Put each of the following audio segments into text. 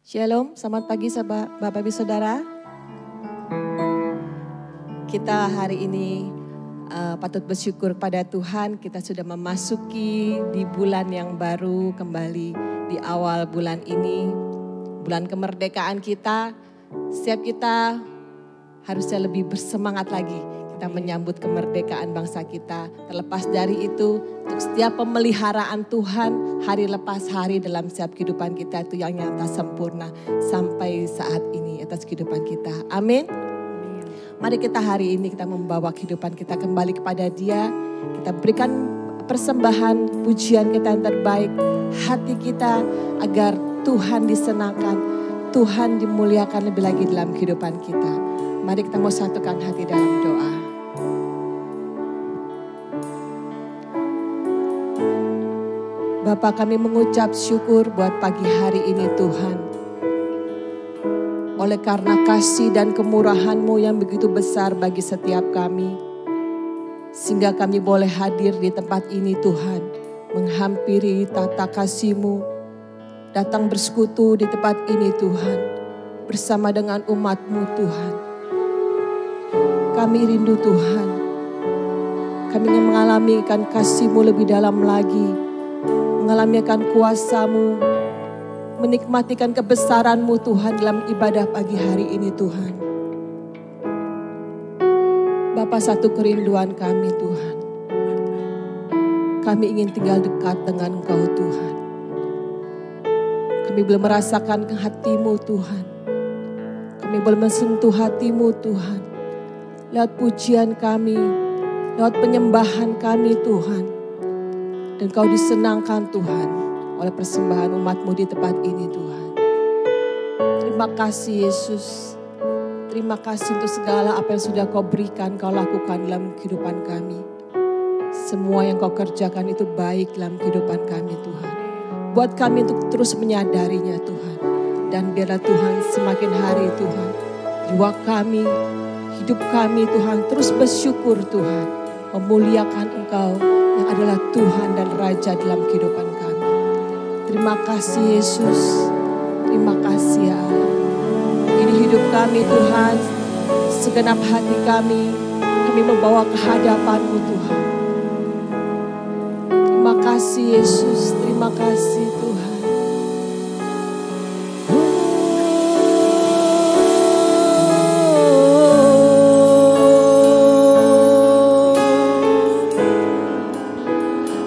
Shalom, selamat pagi Bapak Ibu Saudara. Kita hari ini patut bersyukur pada Tuhan, kita sudah memasuki di bulan yang baru kembali di awal bulan ini. Bulan kemerdekaan kita, setiap kita harusnya lebih bersemangat lagi. Kita menyambut kemerdekaan bangsa kita. Terlepas dari itu, untuk setiap pemeliharaan Tuhan, hari lepas hari dalam setiap kehidupan kita itu yang nyata sempurna sampai saat ini atas kehidupan kita. Amin. Mari kita hari ini kita membawa kehidupan kita kembali kepada Dia. Kita berikan persembahan pujian kita yang terbaik, hati kita agar Tuhan disenangkan, Tuhan dimuliakan lebih lagi dalam kehidupan kita. Mari kita mau satukan hati dalam doa. Bapa, kami mengucap syukur buat pagi hari ini Tuhan. Oleh karena kasih dan kemurahan-Mu yang begitu besar bagi setiap kami. Sehingga kami boleh hadir di tempat ini Tuhan. Menghampiri tata kasih-Mu. Datang bersekutu di tempat ini Tuhan. Bersama dengan umat-Mu Tuhan. Kami rindu Tuhan. Kami ingin mengalami kasih-Mu lebih dalam lagi. Mengalami kuasa-Mu, menikmatikan kebesaran-Mu Tuhan dalam ibadah pagi hari ini Tuhan. Bapa, satu kerinduan kami Tuhan. Kami ingin tinggal dekat dengan Engkau Tuhan. Kami belum merasakan hati-Mu Tuhan. Kami belum mensentuh hati-Mu Tuhan. Lewat pujian kami, lewat penyembahan kami Tuhan. Dan Kau disenangkan Tuhan oleh persembahan umat-Mu di tempat ini Tuhan. Terima kasih Yesus. Terima kasih untuk segala apa yang sudah Kau berikan, Kau lakukan dalam kehidupan kami. Semua yang Kau kerjakan itu baik dalam kehidupan kami Tuhan. Buat kami untuk terus menyadarinya Tuhan. Dan biarlah Tuhan semakin hari Tuhan. Jiwa kami, hidup kami Tuhan terus bersyukur Tuhan. Memuliakan Engkau yang adalah Tuhan dan Raja dalam kehidupan kami. Terima kasih Yesus. Terima kasih ya Allah. Ini hidup kami Tuhan. Segenap hati kami membawa ke hadapan-Mu Tuhan. Terima kasih Yesus. Terima kasih Tuhan.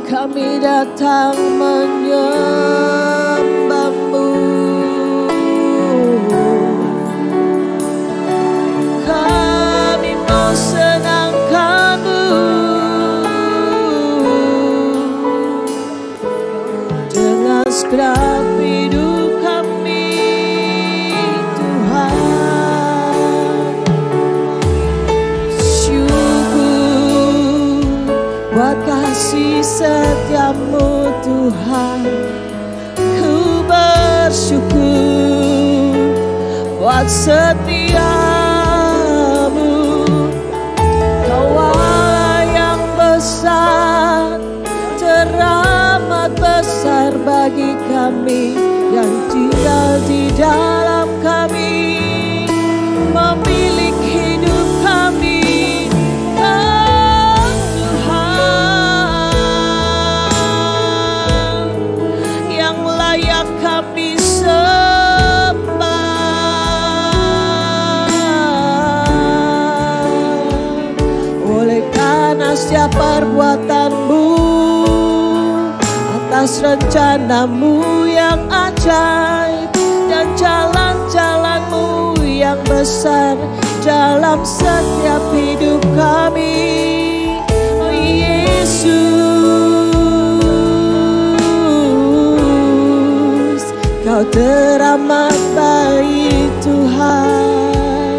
Kami datang menyembah-Mu. Kami mau senangkan-Mu. Dengan segenap hidup kami Tuhan. Syukur buat kasih setiamu Tuhan. Ku bersyukur buat setiamu. Kau Allah yang besar, teramat besar bagi kami yang tinggal di dalam kami. Memiliki hidup kami kami sembah. Oleh karena setiap perbuatan-Mu, atas rencana-Mu yang ajaib, dan jalan-jalan-Mu yang besar dalam setiap hidup kami. Oh Yesus, Kau teramat baik Tuhan.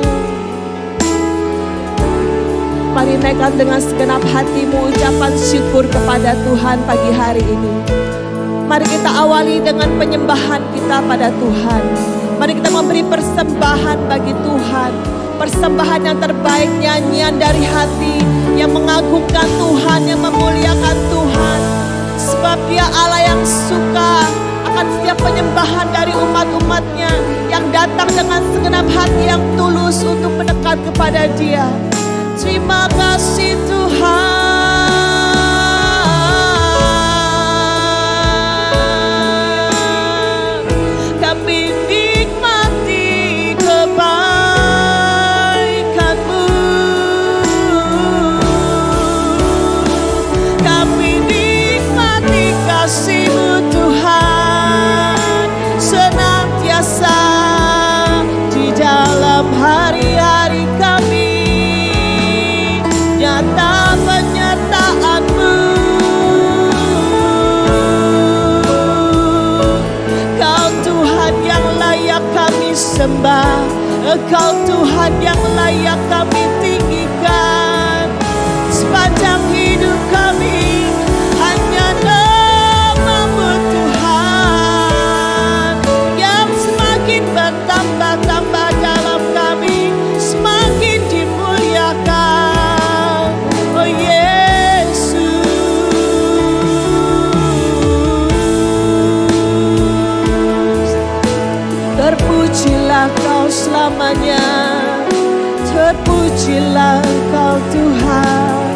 Mari naikkan dengan segenap hatimu ucapan syukur kepada Tuhan pagi hari ini. Mari kita awali dengan penyembahan kita pada Tuhan. Mari kita memberi persembahan bagi Tuhan. Persembahan yang terbaik, nyanyian dari hati yang mengagungkan Tuhan, yang memuliakan Tuhan. Sebab Dia Allah yang suka akan setiap setiap penyembahan dari umat-umatnya yang datang dengan segenap hati yang tulus untuk mendekat kepada Dia. Terima kasih Tuhan. Kami nikmati kebaikan-Mu. Kami nikmati kasih-Mu Tuhan, senantiasa di dalam hari-hari kami. Nyata penyertaan-Mu, Kau Tuhan yang layak kami sembah, Engkau Tuhan yang layak kami tinggikan. Sepanjang hidup kami hanya nama-Mu Tuhan yang semakin bertambah-tambah dalam kami, semakin dimuliakan. Oh Yesus, terpujilah Kau selamanya, terpujilah Kau Tuhan.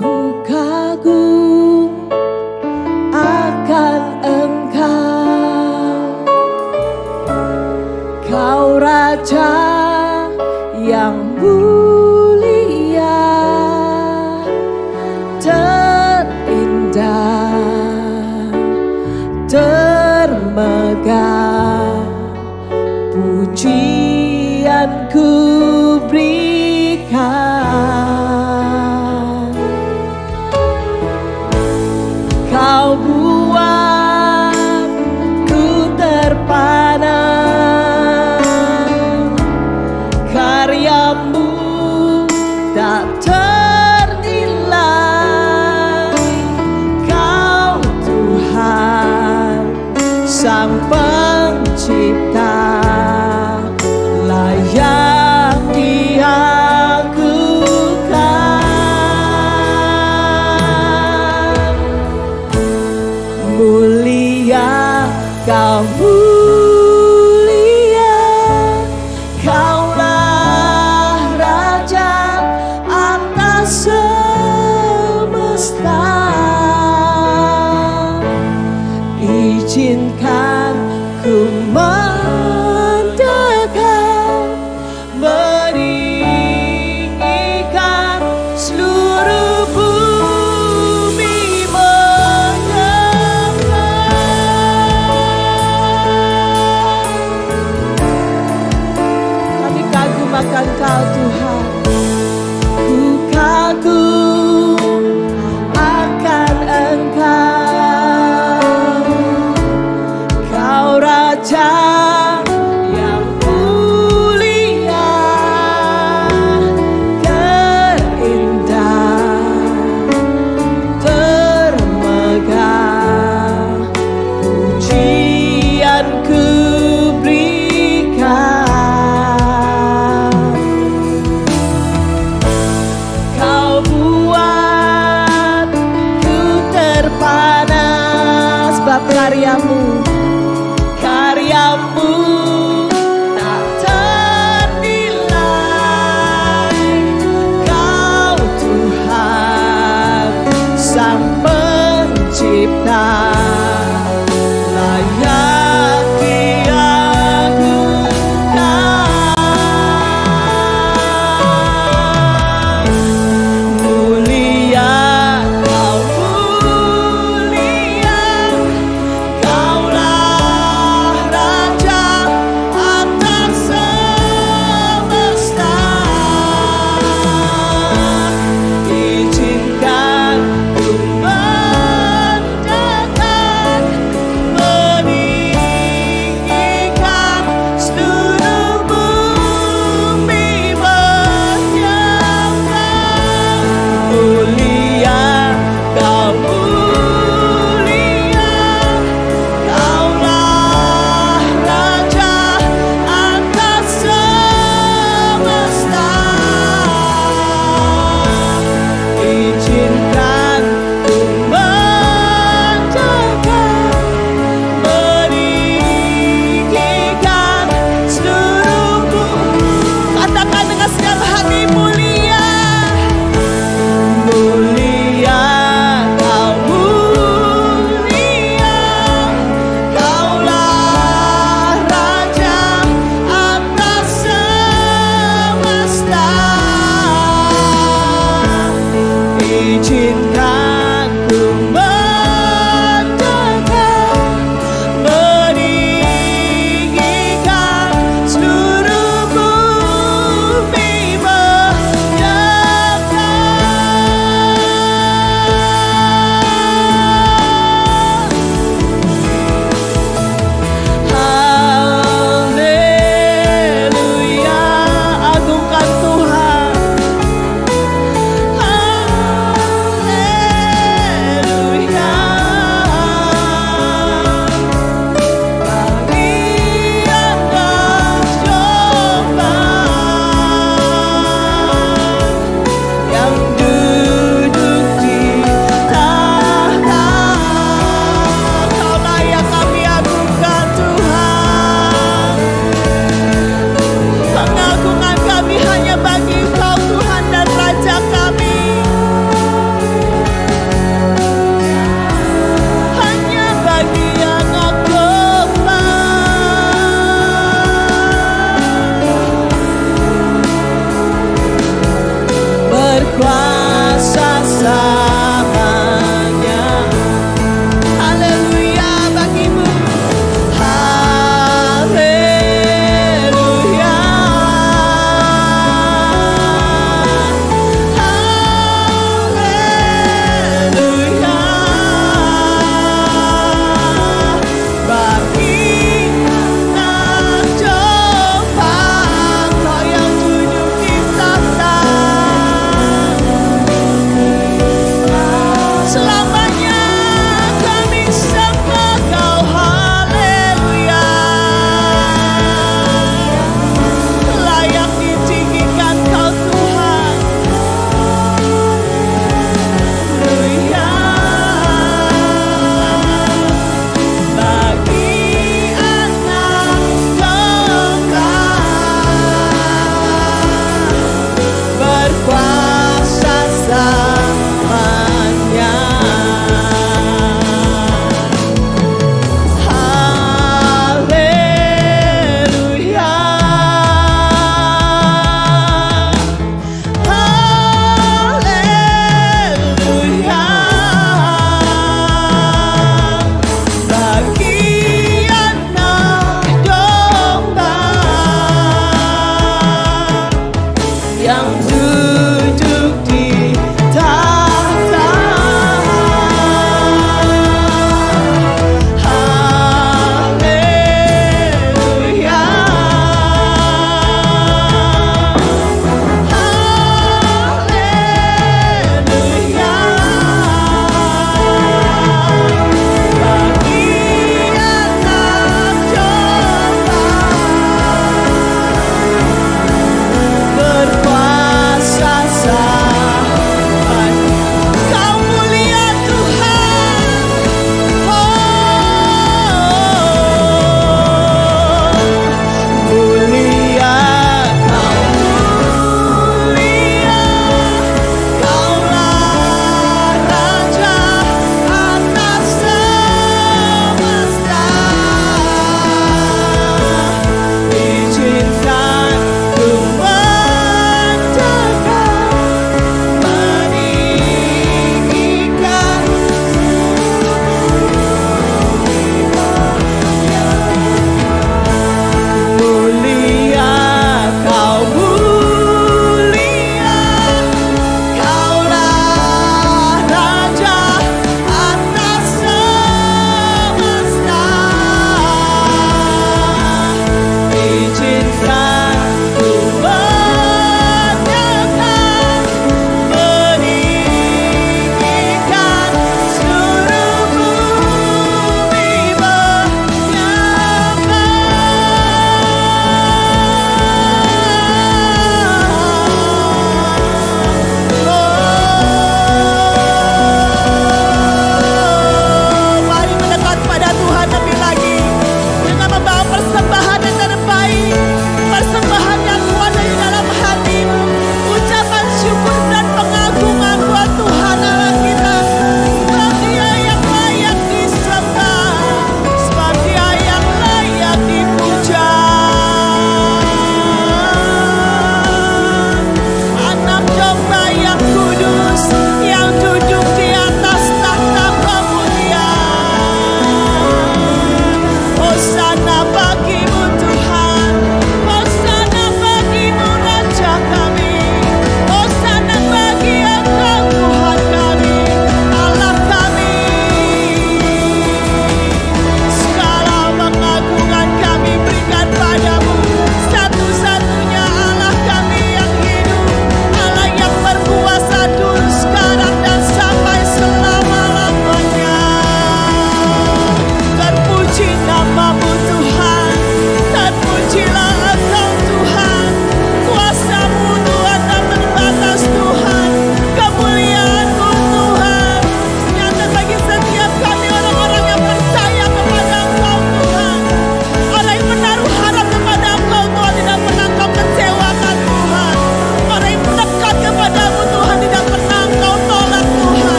Ku kagum akan Engkau, Kau Raja yang mulia, terindah, termegah, pujianku berikan. Kau buat ku terpana, karya-Mu tak ternilai. Kau Tuhan Sang Pencipta, layak diagungkan. Mulia, Kau mulia, Kaulah Raja atas semesta. Izinkan ku mendekat, meninggikan seluruh bumi menyembah. Kami kagum akan Kau Tuhan. Ku kagum akan Engkau, Kau Raja yang mulia, terindah, termegah, pujianku berikan. Kau buat ku terpana, sebab karya-Mu tak ternilai. Kau Tuhan Sang Pencipta, layak diagungkan. Mulia, Kau mulia, Kaulah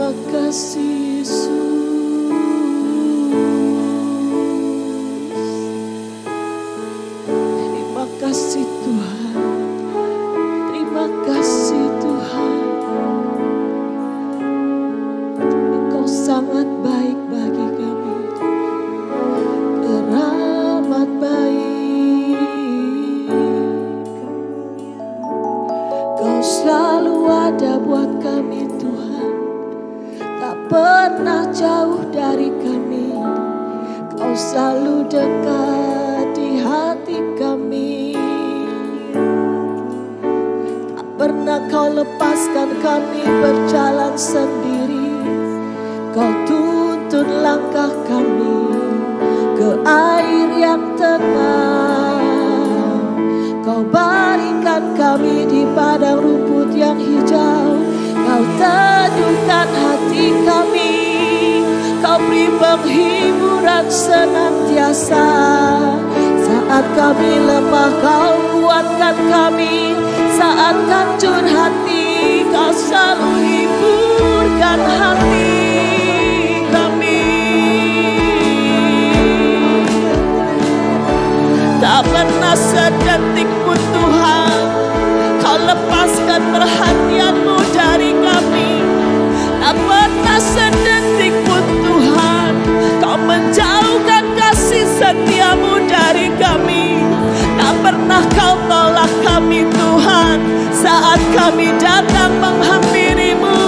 Terima kasih Yesus. Terima kasih Tuhan. Terima kasih Tuhan. Engkau sangat baik bagi kami. Teramat baik. Kau selalu ada buat kami Tuhan. Tak pernah jauh dari kami. Kau selalu dekat di hati kami. Tak pernah kau lepaskan kami berjalan sendiri. Kau tuntun langkah kami ke air yang tenang. Kau baringkan kami di padang rumput yang hijau. Kau teduhkan hati kami. Kau beri penghiburan senantiasa. Saat kami lemah kau kuatkan kami. Saat hancur hati kau selalu hiburkan hati kami. Tak pernah sedetik pun Tuhan kau lepaskan perhatianmu dari kami. Tak pernah sedetik pun Tuhan kau menjauhkan kasih setiamu dari kami. Tak pernah kau tolak kami Tuhan saat kami datang menghampirimu.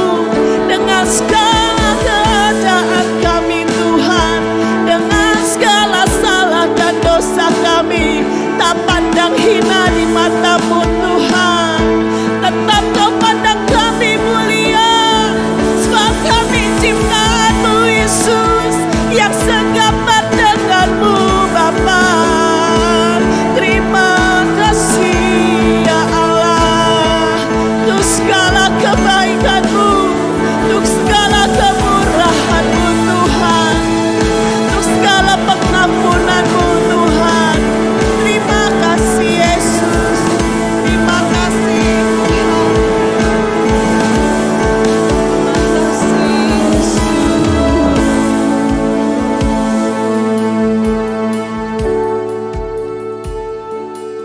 Dengan segala keadaan kami Tuhan, dengan segala salah dan dosa kami, tak pandang hina di matamu Tuhan. Tetap kau pandang kami mulia, sebab kami ciptaanmu Yesus yang segambar denganmu Bapa. Terima kasih ya Allah untuk segala kebaikanmu, untuk segala kemurahanmu Tuhan, untuk segala pengampunanmu Tuhan. Terima kasih Yesus. Terima kasih Tuhan. Terima kasih Yesus.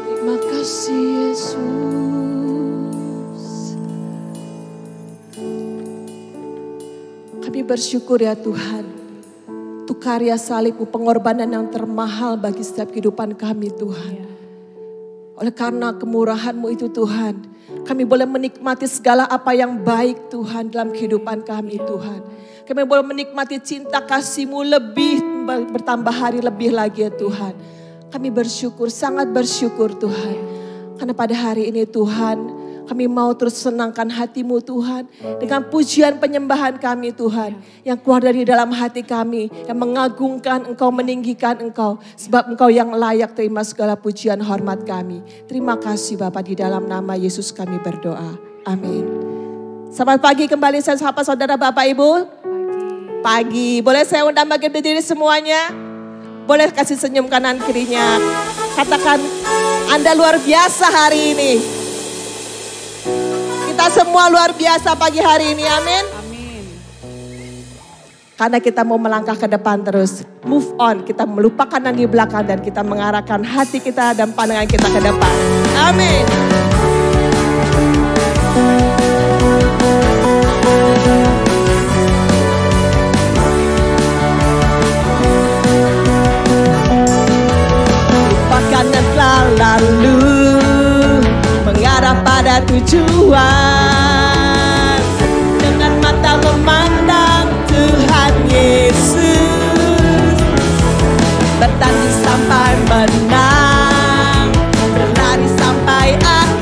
Terima kasih Yesus. Kami bersyukur ya Tuhan, untuk karya salib-Mu, pengorbanan yang termahal bagi setiap kehidupan kami Tuhan. Oleh karena kemurahan-Mu itu Tuhan, kami boleh menikmati segala apa yang baik Tuhan dalam kehidupan kami Tuhan. Kami boleh menikmati cinta kasih-Mu lebih bertambah hari lebih lagi ya Tuhan. Kami bersyukur, sangat bersyukur Tuhan. Karena pada hari ini Tuhan, kami mau terus senangkan hati-Mu Tuhan. Dengan pujian penyembahan kami Tuhan. Yang keluar dari dalam hati kami. Yang mengagungkan Engkau, meninggikan Engkau. Sebab Engkau yang layak terima segala pujian hormat kami. Terima kasih Bapa, di dalam nama Yesus kami berdoa. Amin. Selamat pagi kembali saya sapa saudara Bapak Ibu. Pagi. Boleh saya undang bagi berdiri semuanya? Boleh kasih senyum kanan kirinya. Katakan, Anda luar biasa hari ini. Kita semua luar biasa pagi hari ini, amin. Amin. Karena kita mau melangkah ke depan terus. Move on, kita melupakan yang di belakang dan kita mengarahkan hati kita dan pandangan kita ke depan. Amin. Lupakan yang telah lalu, mengarah pada tujuan. Dengan mata memandang Tuhan Yesus, bertanding sampai menang, berlari sampai akhir.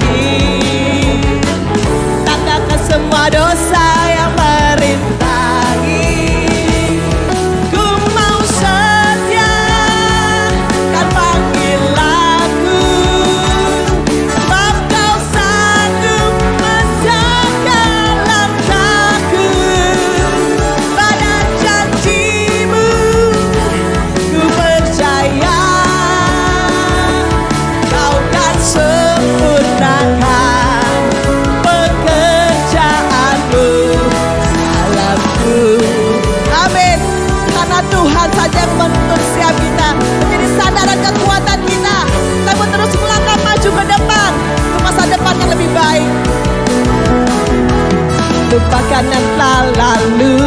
melupakan yang telah lalu,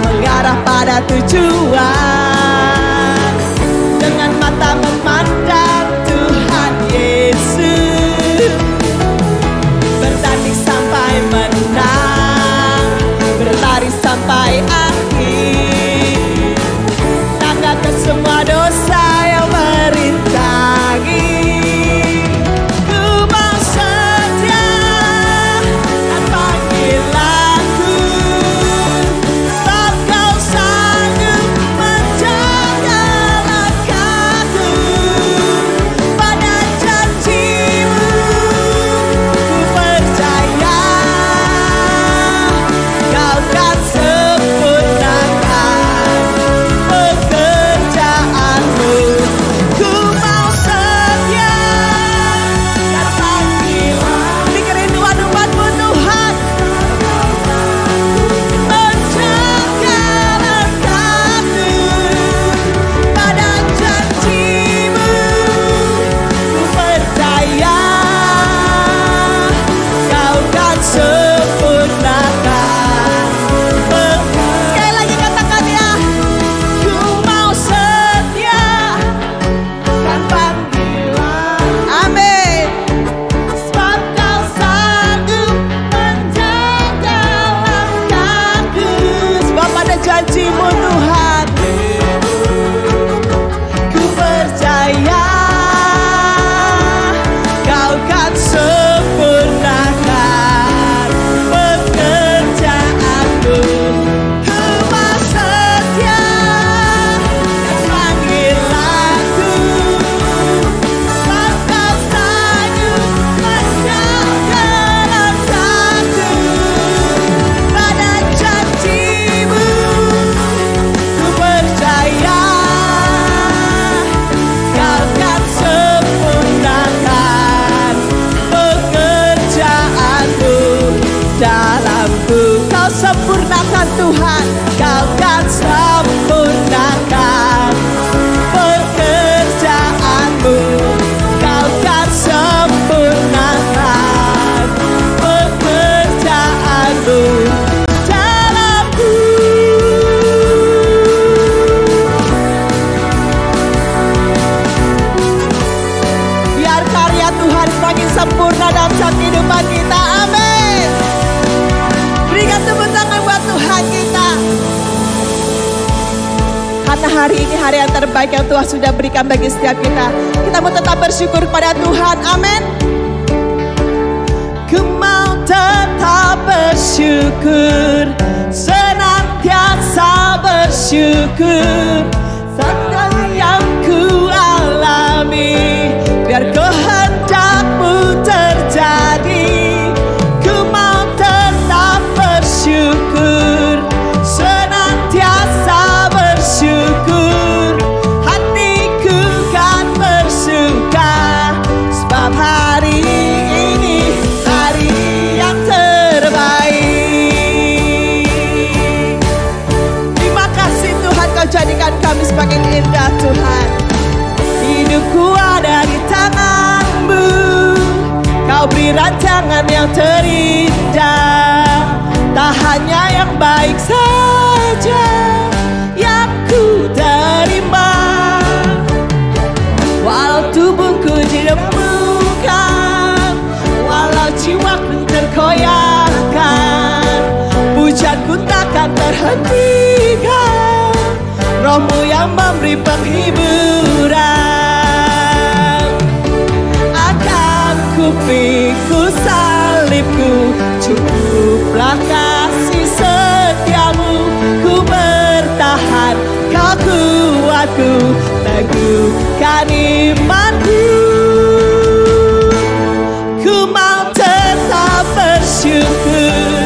mengarah pada tujuan dengan mata memandang Tuhan Yesus, bertanding sampai menang, berlari sampai akhir, tanggalkan semua dosa yang merintangi. Tuhan, Kau kan sempurnakan pekerjaanmu, Kau kan sempurnakan pekerjaanmu dalamku. Biar karya Tuhan semakin sempurna dalam kehidupan kita. Amin. Berikan tepuk tangan buat Tuhan kita. Karena hari ini hari yang terbaik yang Tuhan sudah berikan bagi setiap kita. Kita mau tetap bersyukur kepada Tuhan. Amin. Ku mau tetap bersyukur, senantiasa bersyukur. Segala yang ku alami, biar kehendak-Mu terjadi. Ku mau tetap bersyukur, senantiasa bersyukur. Hatiku kan bersuka, sebab hari ini hari yang terbaik. Terima kasih Tuhan, Kau jadikan kami semakin indah Tuhan. Hidupku ada di tangan-Mu, Kau beri rancangan yang terindah. Tak hanya yang baik saja yang ku terima, walau tubuhku diremukkan, walau jiwaku terkoyakkan, pujianku takkan terhentikan. Roh-Mu yang memberi penghiburan, akan ku pikul salibku, cukuplah kasih setiamu. Ku bertahan, Kau kuatku, teguhkan imanku. Ku mau tetap bersyukur,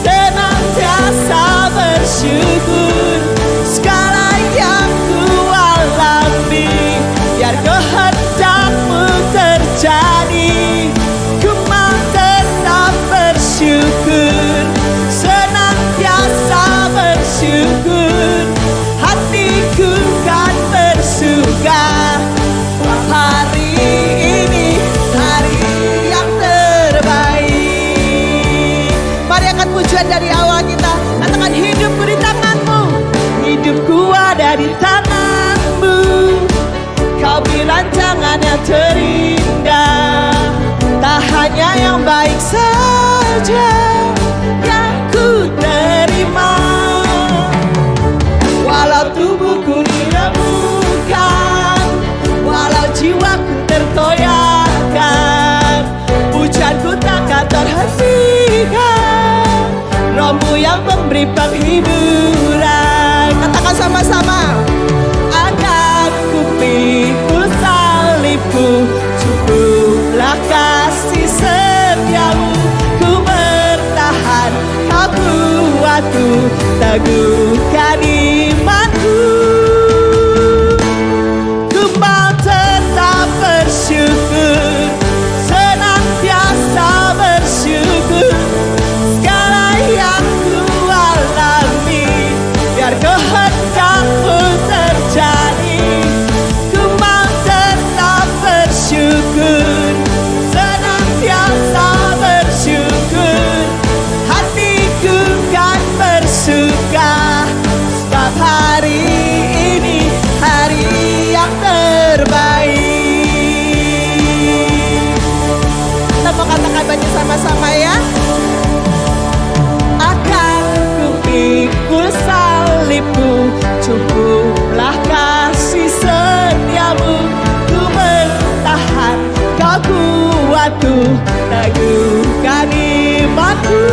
senantiasa bersyukur. Segala yang ku alami, biar kehendak-Mu terjadi. Ku mau tetap bersyukur, senantiasa bersyukur. Hatiku kan bersuka, hari teguhkan imanku. Ku mau tetap bersyukur, senantiasa bersyukur. Segala yang ku alami, biar kehendak-Mu terjadi. Ku mau tetap bersyukur, senantiasa bersyukur. Hatiku kan bersuka, sebab hari ini hari yang terbaik. Kita mau katakan bersama-sama ya. Akan ku pikul salibmu, cukuplah kasih setiamu. Ku bertahan, Kau kuatku, teguhkan imanku.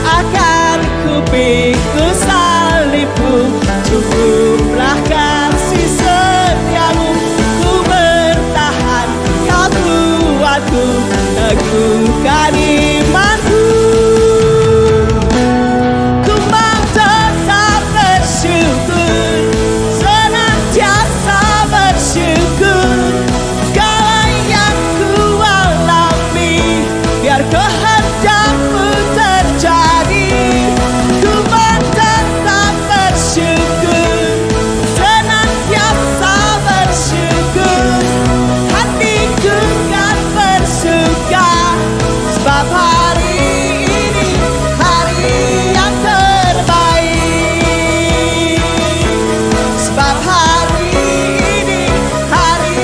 Akan ku pikul salibmu, cukuplah kasih setiamu. Ku bertahan, Kau kuatku, teguhkan imanku. Ku mau tetap bersyukur, senantiasa bersyukur. Segala yang ku alami, biar kehendak-Mu terjadi. Ku mau tetap bersyukur, senantiasa bersyukur. Hatiku kan bersuka, sebab hari ini hari yang terbaik. Sebab hari ini hari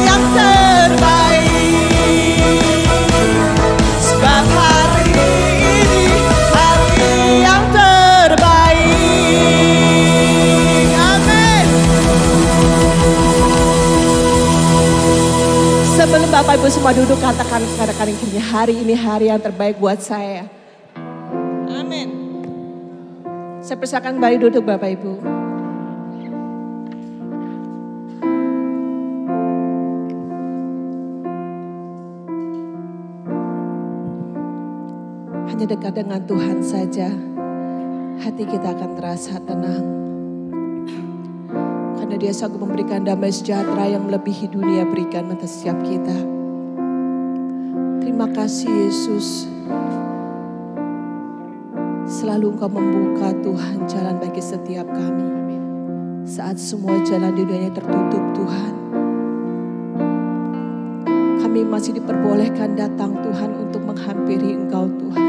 yang terbaik. Sebab hari ini hari yang terbaik. Amin. Sebelum Bapak Ibu semua duduk, katakan kepada kalian, hari ini hari yang terbaik buat saya. Amin. Saya persilakan kembali duduk Bapak Ibu. Hanya dekat dengan Tuhan saja, hati kita akan terasa tenang. Karena Dia sanggup memberikan damai sejahtera yang melebihi dunia berikan atas setiap kita. Terima kasih Yesus. Selalu Engkau membuka Tuhan jalan bagi setiap kami. Saat semua jalan di dunia tertutup Tuhan, kami masih diperbolehkan datang Tuhan untuk menghampiri Engkau Tuhan.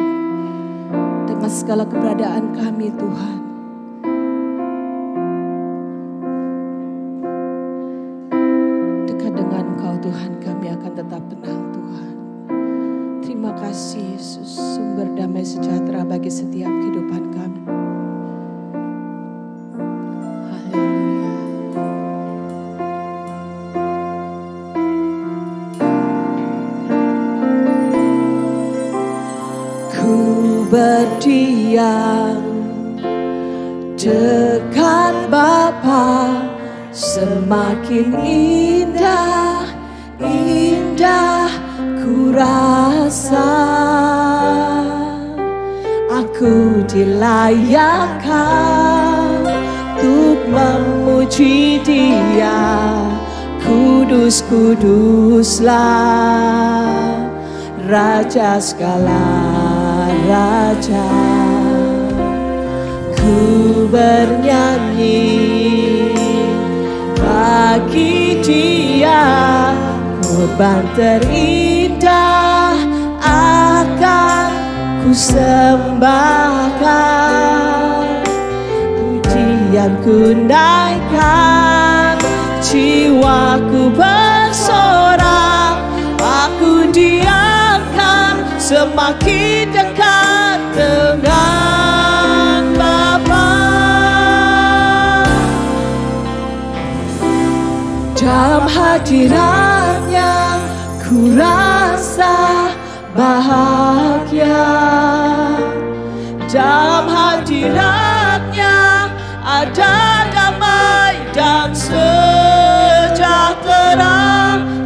Dengan segala keberadaan kami Tuhan. Dekat dengan Engkau Tuhan, kami akan tetap tenang Tuhan. Terima kasih Yesus, sumber damai sejahtera bagi setiap kehidupan kami. Haleluya. Ku berdiam dekat Bapa, semakin indah, indah ku rasa. Aku dilayakkan untuk memuji Dia. Kudus, kuduslah Raja segala raja. Ku bernyanyi bagi Dia, korban terindah akan ku sembahkan. Pujian ku naikkan, jiwaku bersorak. Aku diamkan, semakin dekat dengan Bapa. Dalam hadiratnya ku rasa bahagia. Dalam hadiratnya ada damai dan sejahtera.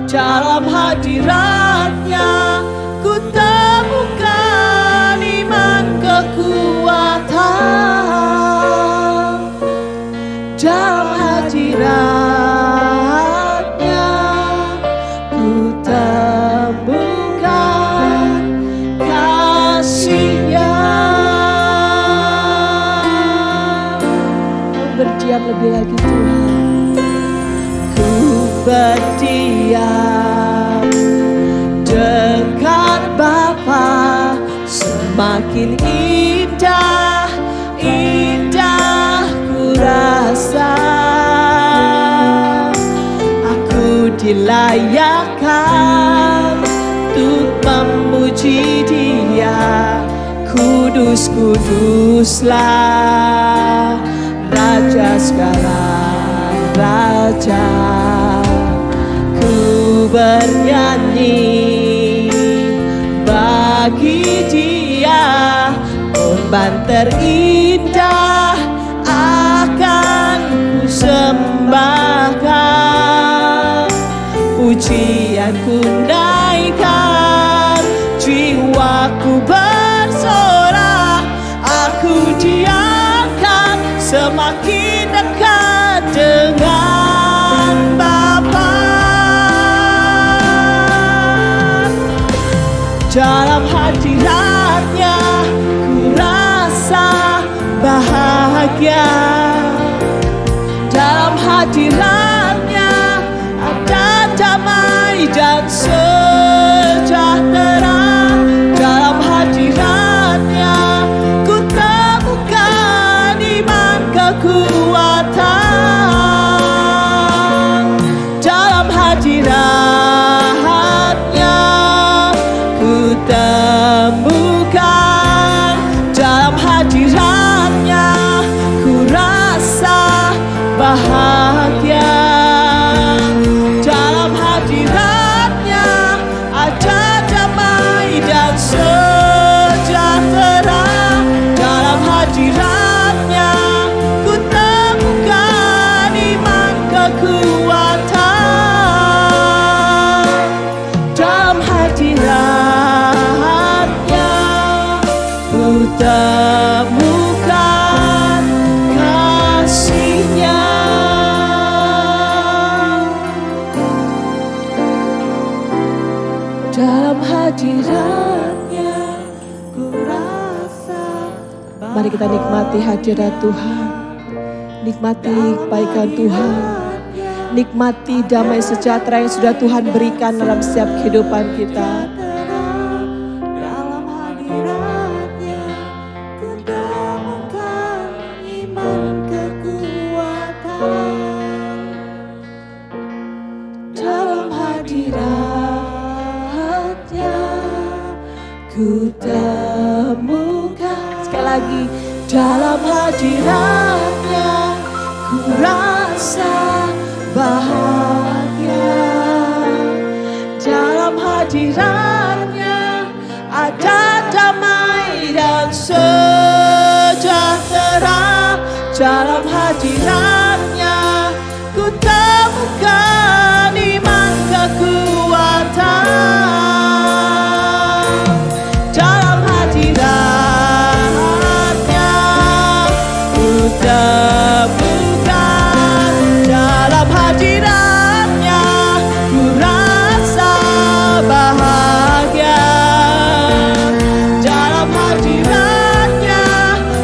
Dalam hadiratnya ku temukan iman kekuatan. berdiam lebih lagi Tuhan. Ku berdiam dekat Bapa, semakin indah, indah ku rasa. Aku dilayakkan untuk memuji Dia. Kudus, kuduslah Raja segala raja. Ku bernyanyi bagi Dia, korban terindah akan ku sembahkan. Pujian ku naikkan, jiwaku bersorak, aku diangkat semakin dekat dengan Bapa. Dalam hadirat-Nya ku rasa bahagia. Dalam hadirat-Nya ada damai dan sejahtera. Dalam hadirat-Nya ku temukan iman kekuatan. Dalam hadirat-Nya ku temukan. Dalam hadirat-Nya ku rasa bahagia. Dalam hadirat-Nya ada damai dan sejahtera. Dalam hadirat-Nya ku temukan iman kekuatan. Dalam hadirat-Nya ku temukan kasih-Nya. Dalam hadirat-Nya ku rasa bahagia. Mari kita nikmati hadirat Tuhan. Nikmati kebaikan Tuhan. Nikmati damai sejahtera yang sudah Tuhan berikan dalam setiap kehidupan kita. Dalam hadirat-Nya ku temukan iman kekuatan. Dalam hadirat-Nya ku temukan. Sekali lagi, Dalam hadirat-Nya ku rasa bahagia. Dalam hadirat-Nya ada damai dan sejahtera. Dalam hadirat-Nya ku temukan iman kekuatan. Dalam hadirat-Nya ku temukan. Dalam hadirat-Nya ku rasa bahagia. Dalam hadirat-Nya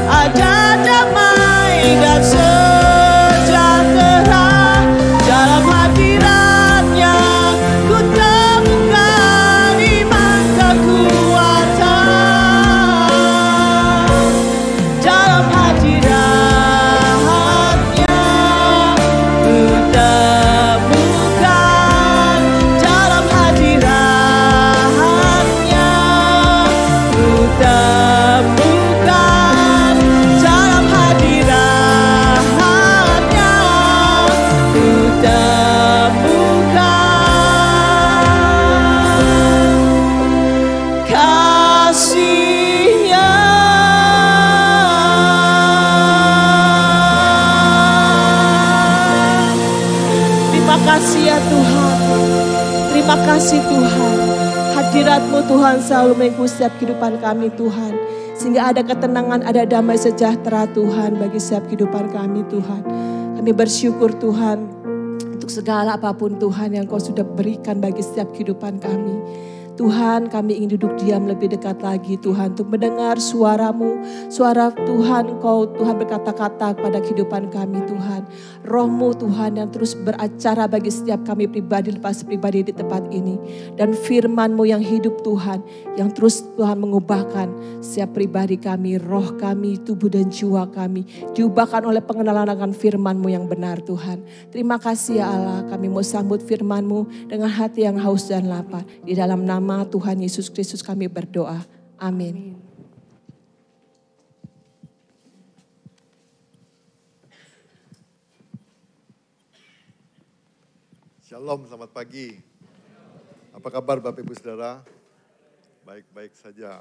ada damai dan sejahtera. Dalam hadirat-Nya ku temukan iman kekuatan. Dalam hadirat-Nya ku temukan. Dalam hadirat-Nya ku temukan. Dalam hadirat-Nya ku temukan kasih-Nya. terima kasih ya Tuhan. Terima kasih Tuhan. Hadirat-Mu Tuhan selalu mengikuti setiap kehidupan kami Tuhan. Sehingga ada ketenangan, ada damai sejahtera Tuhan bagi setiap kehidupan kami Tuhan. Kami bersyukur Tuhan untuk segala apapun Tuhan yang Kau sudah berikan bagi setiap kehidupan kami. Tuhan, kami ingin duduk diam lebih dekat lagi Tuhan, untuk mendengar suara-Mu, suara Tuhan, Engkau Tuhan berkata-kata pada kehidupan kami Tuhan. Roh-Mu Tuhan yang terus beracara bagi setiap kami pribadi lepas pribadi di tempat ini. Dan firman-Mu yang hidup Tuhan, yang terus Tuhan mengubahkan setiap pribadi kami, roh kami, tubuh dan jiwa kami. Diubahkan oleh pengenalan akan firman-Mu yang benar Tuhan. Terima kasih ya Allah, kami mau sambut firman-Mu dengan hati yang haus dan lapar. Di dalam nama Tuhan Yesus Kristus kami berdoa. Amin. Shalom, selamat pagi. Apa kabar Bapak Ibu Saudara? Baik-baik saja.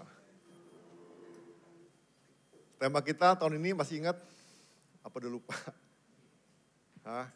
Tema kita tahun ini masih ingat? Apa udah lupa? Hah?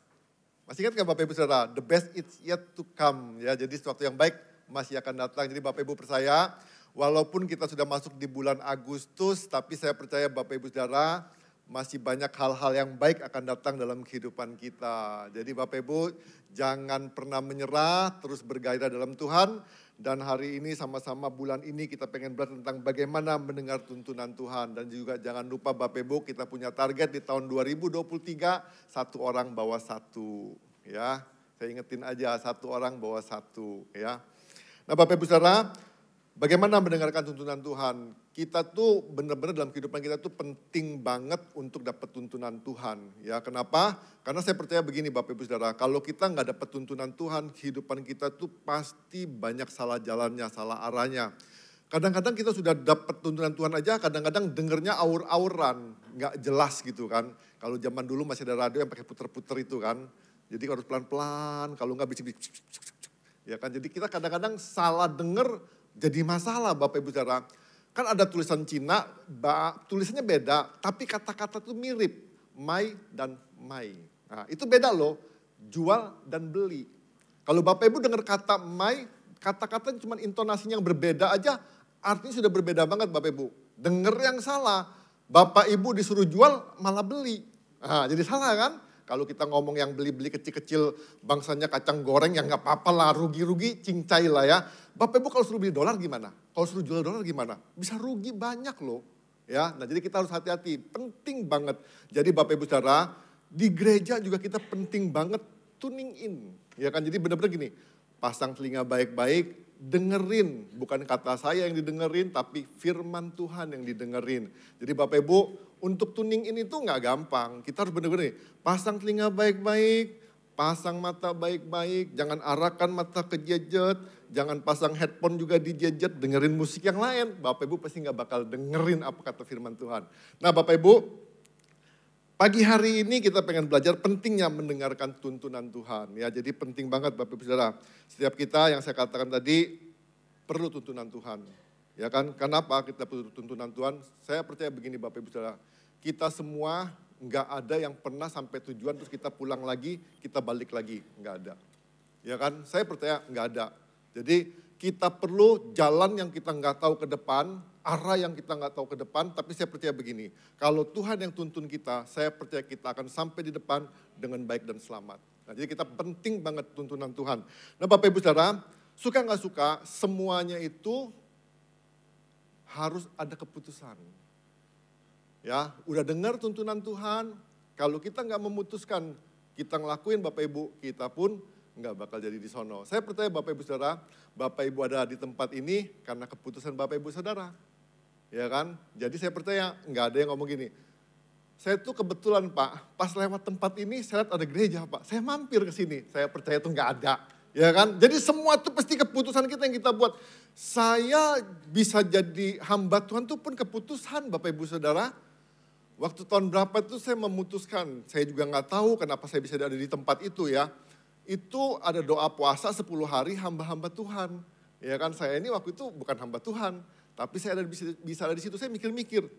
Masih ingat gak Bapak Ibu Saudara? The best is yet to come. Ya, jadi sesuatu yang baik masih akan datang. Jadi Bapak Ibu percaya, walaupun kita sudah masuk di bulan Agustus, tapi saya percaya Bapak Ibu Saudara masih banyak hal-hal yang baik akan datang dalam kehidupan kita. Jadi Bapak Ibu jangan pernah menyerah, terus bergairah dalam Tuhan. Dan hari ini sama-sama bulan ini kita pengen belajar tentang bagaimana mendengar tuntunan Tuhan. Dan juga jangan lupa Bapak Ibu kita punya target di tahun 2023, satu orang bawa satu. Ya, saya ingetin aja, satu orang bawa satu. Ya. Nah Bapak Ibu Saudara, bagaimana mendengarkan tuntunan Tuhan? Kita tuh benar-benar dalam kehidupan kita tuh penting banget untuk dapat tuntunan Tuhan. Ya, kenapa? Karena saya percaya begini Bapak Ibu Saudara, kalau kita nggak dapat tuntunan Tuhan, kehidupan kita tuh pasti banyak salah jalannya, salah arahnya. Kadang-kadang kita sudah dapat tuntunan Tuhan aja, kadang-kadang dengernya aur-auran, nggak jelas gitu kan. Kalau zaman dulu masih ada radio yang pakai puter-puter itu kan. Jadi harus pelan-pelan, kalau nggak bisik-bisik. Ya kan, jadi kita kadang-kadang salah denger jadi masalah Bapak Ibu Saudara. Kan ada tulisan Cina, tulisannya beda, tapi kata-kata itu mirip. My dan my. Nah, itu beda loh, jual dan beli. Kalau Bapak Ibu dengar kata my, kata-kata cuma intonasinya yang berbeda aja, artinya sudah berbeda banget Bapak Ibu. Dengar yang salah, Bapak Ibu disuruh jual malah beli. Nah, jadi salah kan? Kalau kita ngomong yang beli-beli kecil-kecil bangsanya kacang goreng yang gak apa-apa lah, rugi-rugi cincai lah ya. Bapak Ibu kalau suruh beli dolar gimana? Kalau suruh jual dolar gimana? Bisa rugi banyak loh. Ya, nah jadi kita harus hati-hati, penting banget. Jadi Bapak Ibu Saudara, di gereja juga kita penting banget tuning in. Ya kan, jadi benar-benar gini, pasang telinga baik-baik, dengerin. Bukan kata saya yang didengerin, tapi firman Tuhan yang didengerin. Jadi Bapak Ibu, untuk tuning in itu gak gampang. Kita harus benar-benar nih, pasang telinga baik-baik, pasang mata baik-baik, jangan arahkan mata ke gadget, jangan pasang headphone juga di gadget, dengerin musik yang lain. Bapak Ibu pasti gak bakal dengerin apa kata firman Tuhan. Nah Bapak Ibu, pagi hari ini kita pengen belajar pentingnya mendengarkan tuntunan Tuhan. Ya, jadi penting banget Bapak Ibu Saudara. Setiap kita yang saya katakan tadi perlu tuntunan Tuhan. Ya kan, kenapa kita perlu tuntunan Tuhan? Saya percaya begini Bapak Ibu Saudara. Kita semua nggak ada yang pernah sampai tujuan terus kita pulang lagi, kita balik lagi. Nggak ada. Ya kan, saya percaya nggak ada. Jadi kita perlu jalan yang kita nggak tahu ke depan, arah yang kita nggak tahu ke depan, tapi saya percaya begini. Kalau Tuhan yang tuntun kita, saya percaya kita akan sampai di depan dengan baik dan selamat. Nah, jadi kita penting banget tuntunan Tuhan. Nah Bapak Ibu Saudara, suka nggak suka, semuanya itu harus ada keputusan. Ya, udah dengar tuntunan Tuhan, kalau kita nggak memutuskan, kita ngelakuin Bapak Ibu, kita pun nggak bakal jadi di sono. Saya percaya Bapak Ibu Saudara, Bapak Ibu ada di tempat ini karena keputusan Bapak Ibu Saudara. Ya kan? Jadi saya percaya nggak ada yang ngomong gini, saya tuh kebetulan Pak, pas lewat tempat ini saya lihat ada gereja Pak, saya mampir ke sini. Saya percaya itu nggak ada. Ya kan? Jadi semua itu pasti keputusan kita yang kita buat. Saya bisa jadi hamba Tuhan itu pun keputusan Bapak Ibu Saudara. Waktu tahun berapa itu saya memutuskan, saya juga nggak tahu kenapa saya bisa ada di tempat itu ya. Itu ada doa puasa 10 hari hamba-hamba Tuhan. Ya kan, saya ini waktu itu bukan hamba Tuhan. Tapi saya bisa ada di situ, saya mikir-mikir.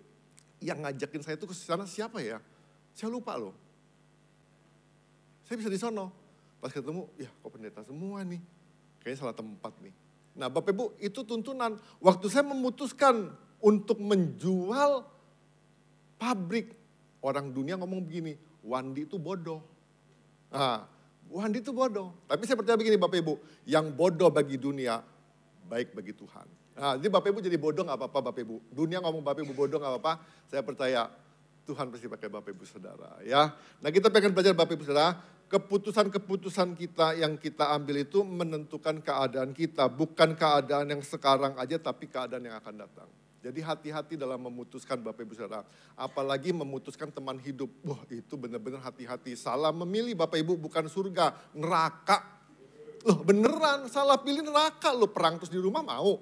Yang ngajakin saya itu ke sana siapa ya? Saya lupa loh. Saya bisa di sono. Pas ketemu, ya kok pendeta semua nih. Kayaknya salah tempat nih. Nah Bapak Ibu, itu tuntunan. Waktu saya memutuskan untuk menjual pabrik, orang dunia ngomong begini, Wandi itu bodoh. Nah, Wandi itu bodoh. Tapi saya percaya begini Bapak Ibu, yang bodoh bagi dunia, baik bagi Tuhan. Nah, jadi Bapak Ibu jadi bodoh gak apa-apa Bapak Ibu. Dunia ngomong Bapak Ibu bodoh gak apa-apa. Saya percaya Tuhan pasti pakai Bapak Ibu Saudara ya. Nah kita pengen belajar Bapak Ibu Saudara. Keputusan-keputusan kita yang kita ambil itu menentukan keadaan kita. Bukan keadaan yang sekarang aja tapi keadaan yang akan datang. Jadi hati-hati dalam memutuskan Bapak Ibu Saudara. Apalagi memutuskan teman hidup. Wah itu benar-benar hati-hati. Salah memilih Bapak Ibu bukan surga, neraka. Loh beneran salah pilih neraka. Loh perang terus di rumah mau.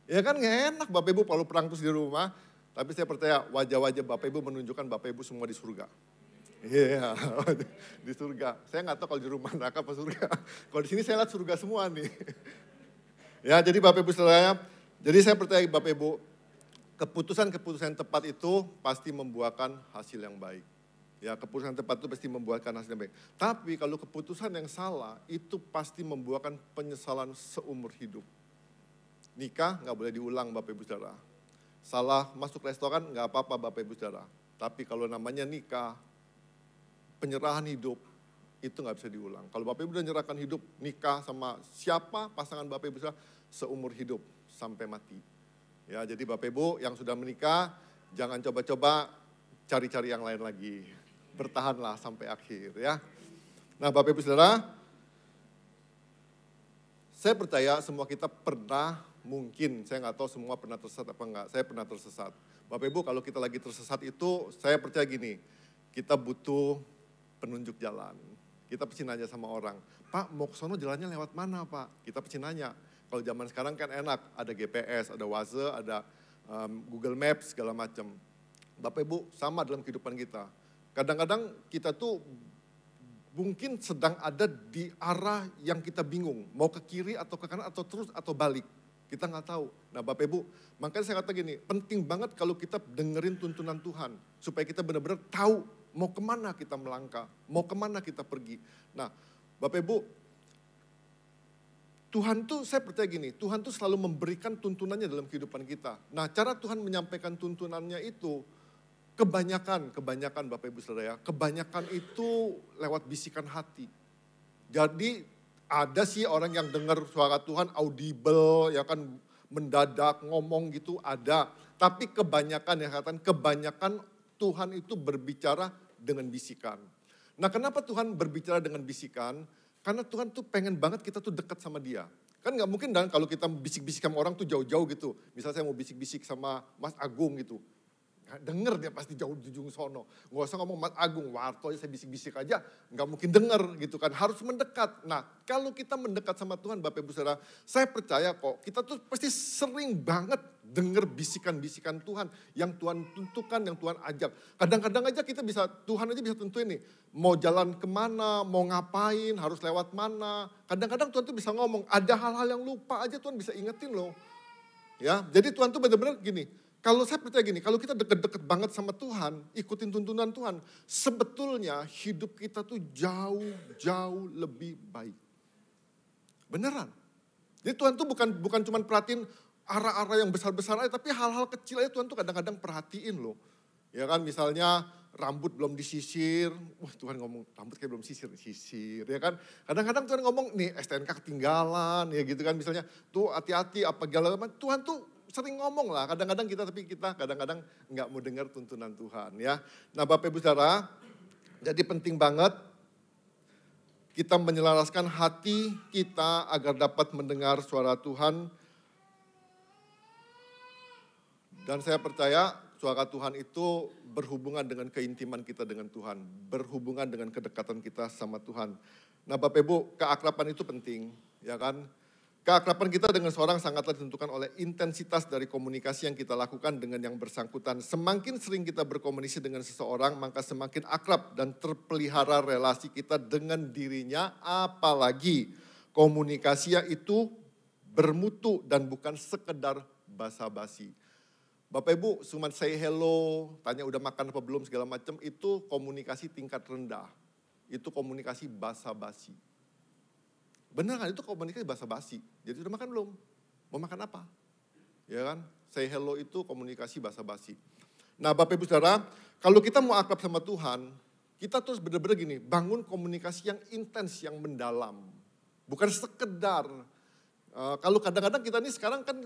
Ya kan gak enak Bapak Ibu kalau perang terus di rumah. Tapi saya percaya wajah-wajah Bapak Ibu menunjukkan Bapak Ibu semua di surga. Iya, di surga. Saya nggak tahu kalau di rumah neraka apa surga. Kalau di sini saya lihat surga semua nih. Ya, jadi Bapak Ibu Saudara, jadi saya percaya Bapak Ibu, keputusan-keputusan yang tepat itu pasti membuahkan hasil yang baik. Ya, keputusan yang tepat itu pasti membuahkan hasil yang baik. Tapi kalau keputusan yang salah, itu pasti membuahkan penyesalan seumur hidup. Nikah nggak boleh diulang Bapak Ibu Saudara. Salah masuk restoran nggak apa-apa Bapak Ibu Saudara. Tapi kalau namanya nikah, penyerahan hidup itu nggak bisa diulang. Kalau Bapak Ibu udah nyerahkan hidup, nikah sama siapa pasangan Bapak Ibu Saudara seumur hidup sampai mati. Ya, jadi Bapak Ibu yang sudah menikah jangan coba-coba cari-cari yang lain lagi. Bertahanlah sampai akhir ya. Nah Bapak Ibu Saudara, saya percaya semua kita pernah mungkin, saya nggak tahu semua pernah tersesat apa enggak, saya pernah tersesat. Bapak Ibu kalau kita lagi tersesat itu saya percaya gini, kita butuh penunjuk jalan. Kita pasti nanya sama orang, Pak mau ke sono jalannya lewat mana Pak? Kita pasti nanya. Kalau zaman sekarang kan enak, ada GPS, ada Waze, ada Google Maps segala macam. Bapak Ibu sama dalam kehidupan kita. Kadang-kadang kita tuh mungkin sedang ada di arah yang kita bingung. Mau ke kiri atau ke kanan atau terus atau balik. Kita nggak tahu. Nah Bapak Ibu, makanya saya kata gini, penting banget kalau kita dengerin tuntunan Tuhan. Supaya kita benar-benar tahu mau kemana kita melangkah, mau kemana kita pergi. Nah Bapak Ibu, Tuhan tuh saya percaya gini, Tuhan tuh selalu memberikan tuntunannya dalam kehidupan kita. Nah cara Tuhan menyampaikan tuntunannya itu, kebanyakan Bapak Ibu Saudara ya, kebanyakan itu lewat bisikan hati. Jadi ada sih orang yang dengar suara Tuhan audible, ya kan mendadak ngomong gitu ada. Tapi kebanyakan ya katakan kebanyakan Tuhan itu berbicara dengan bisikan. Nah kenapa Tuhan berbicara dengan bisikan? Karena Tuhan tuh pengen banget kita tuh dekat sama dia. Kan gak mungkin dan kalau kita bisik-bisik sama orang tuh jauh-jauh gitu. Misalnya saya mau bisik-bisik sama Mas Agung gitu. Denger dia pasti jauh di ujung sono. Gak usah ngomong Mas Agung, Warto aja saya bisik-bisik aja. Gak mungkin denger gitu kan, harus mendekat. Nah kalau kita mendekat sama Tuhan Bapak Ibu Saudara, saya percaya kok kita tuh pasti sering banget denger bisikan-bisikan Tuhan. Yang Tuhan tentukan, yang Tuhan ajak. Kadang-kadang aja kita bisa, Tuhan aja bisa tentuin nih. Mau jalan kemana, mau ngapain, harus lewat mana. Kadang-kadang Tuhan tuh bisa ngomong, ada hal-hal yang lupa aja Tuhan bisa ingetin loh. Ya, jadi Tuhan tuh benar-benar gini. Kalau saya percaya gini, kalau kita deket-deket banget sama Tuhan, ikutin tuntunan Tuhan, sebetulnya hidup kita tuh jauh lebih baik. Beneran. Jadi Tuhan tuh bukan cuma perhatiin arah-arah yang besar-besar aja, tapi hal-hal kecil aja Tuhan tuh kadang-kadang perhatiin loh. Ya kan misalnya rambut belum disisir, wah Tuhan ngomong rambut kayak belum sisir ya kan. Kadang-kadang Tuhan ngomong nih STNK ketinggalan ya gitu kan misalnya, tuh hati-hati apa segala macam. Tuhan tuh sering ngomong lah, kadang-kadang kita kadang-kadang nggak mau dengar tuntunan Tuhan ya. Nah Bapak Ibu Saudara, jadi penting banget kita menyelaraskan hati kita agar dapat mendengar suara Tuhan. Dan saya percaya suara Tuhan itu berhubungan dengan keintiman kita dengan Tuhan. Berhubungan dengan kedekatan kita sama Tuhan. Nah Bapak Ibu, keakraban itu penting ya kan. Keakraban kita dengan seorang sangatlah ditentukan oleh intensitas dari komunikasi yang kita lakukan dengan yang bersangkutan. Semakin sering kita berkomunikasi dengan seseorang, maka semakin akrab dan terpelihara relasi kita dengan dirinya. Apalagi komunikasinya itu bermutu dan bukan sekedar basa-basi. Bapak Ibu, cuma say hello, tanya udah makan apa belum segala macam, itu komunikasi tingkat rendah. Itu komunikasi basa-basi. Benar kan, itu komunikasi basa-basi. Jadi udah makan belum? Mau makan apa? Ya kan, say hello itu komunikasi basa-basi. Nah Bapak Ibu Saudara, kalau kita mau akrab sama Tuhan, kita terus benar-benar gini, bangun komunikasi yang intens, yang mendalam. Bukan sekedar Kalau kadang-kadang kita nih sekarang kan